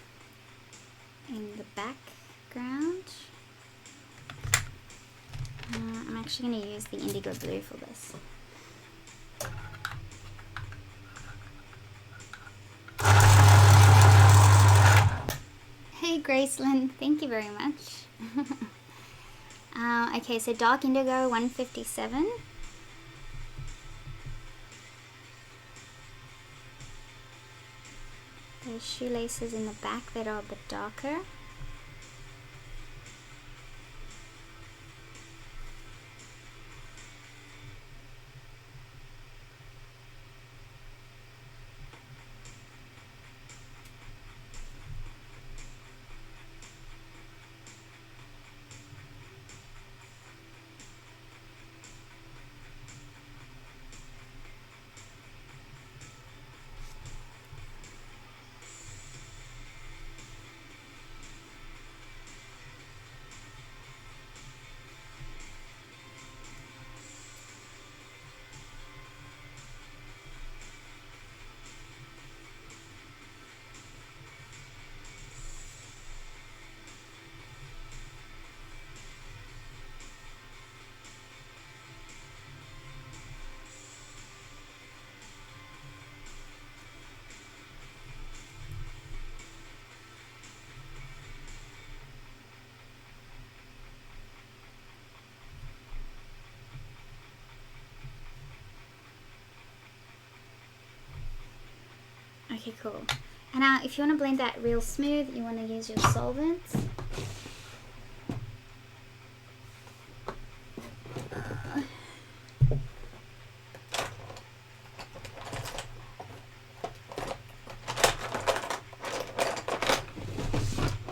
Speaker 1: in the background. I'm actually going to use the indigo blue for this. Hey Gracelyn, thank you very much. Okay, so dark indigo 157. There's shoelaces in the back that are a bit darker. Okay, cool. And now if you want to blend that real smooth, you want to use your solvents.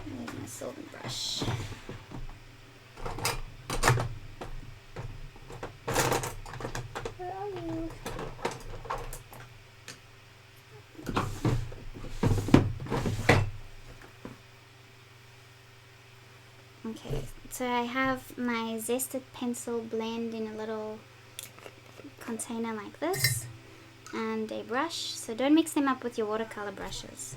Speaker 1: Use my solvent brush. Where are you? Okay, So I have my zested pencil blend in a little container like this, and a brush. So don't mix them up with your watercolor brushes.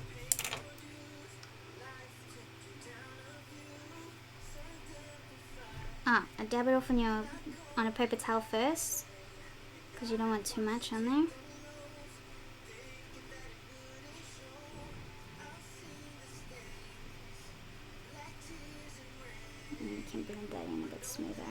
Speaker 1: I dab it off on a paper towel first, because you don't want too much on there. And you can blend that in a bit smoother.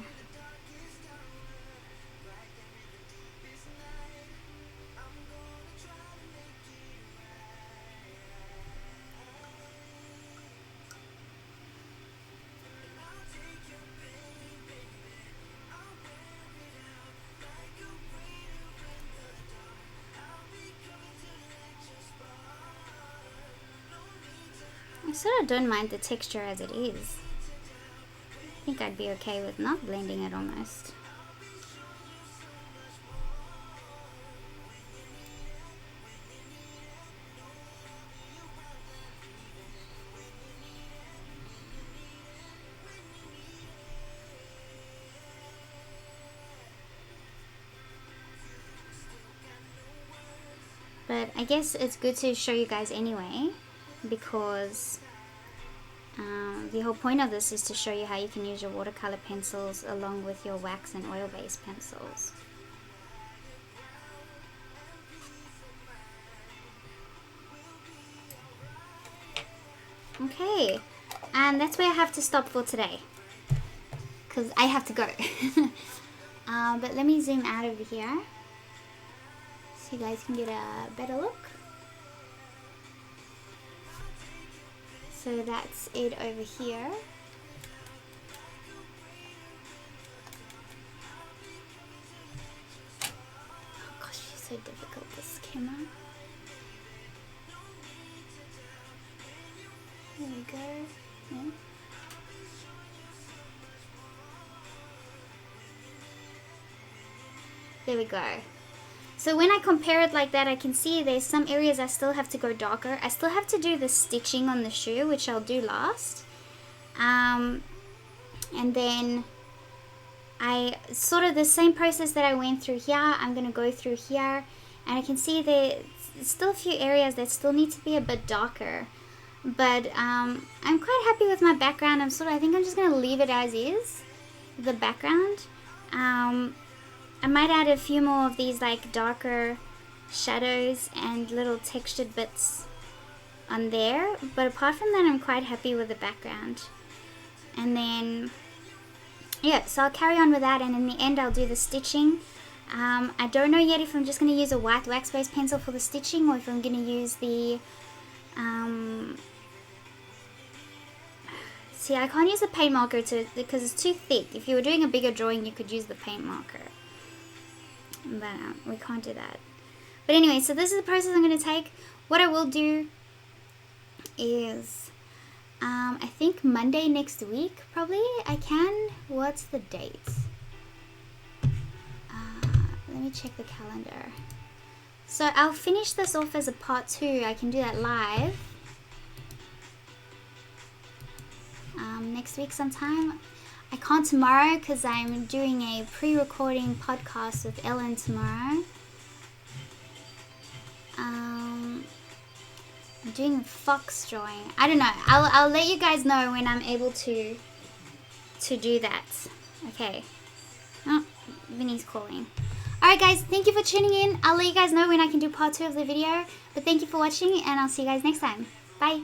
Speaker 1: I sort of don't mind the texture as it is. I think I'd be okay with not blending it almost. But I guess it's good to show you guys anyway, because the whole point of this is to show you how you can use your watercolor pencils along with your wax and oil-based pencils. Okay, and that's where I have to stop for today, because I have to go. But let me zoom out over here so you guys can get a better look. So that's it over here. Oh gosh, it's so difficult, this camera. There we go. Yeah. There we go. So when I compare it like that, I can see there's some areas I still have to go darker. I still have to do the stitching on the shoe, which I'll do last. And then I sort of the same process that I went through here, I'm going to go through here. And I can see there's still a few areas that still need to be a bit darker. But I'm quite happy with my background. I think I'm just going to leave it as is, the background. I might add a few more of these like darker shadows and little textured bits on there, but apart from that I'm quite happy with the background. And then yeah, so I'll carry on with that, and in the end I'll do the stitching. I don't know yet if I'm just going to use a white wax based pencil for the stitching, or if I'm going to use the see, I can't use the paint marker because it's too thick. If you were doing a bigger drawing you could use the paint marker, but we can't do that. But anyway, so this is the process I'm going to take. What I will do is I think Monday next week probably I can. What's the date? Let me check the calendar. So I'll finish this off as a part 2. I can do that live next week sometime. I can't tomorrow because I'm doing a pre-recording podcast with Ellen tomorrow. I'm doing a fox drawing. I don't know. I'll let you guys know when I'm able to do that. Okay. Oh, Vinny's calling. Alright guys, thank you for tuning in. I'll let you guys know when I can do part 2 of the video. But thank you for watching, and I'll see you guys next time. Bye.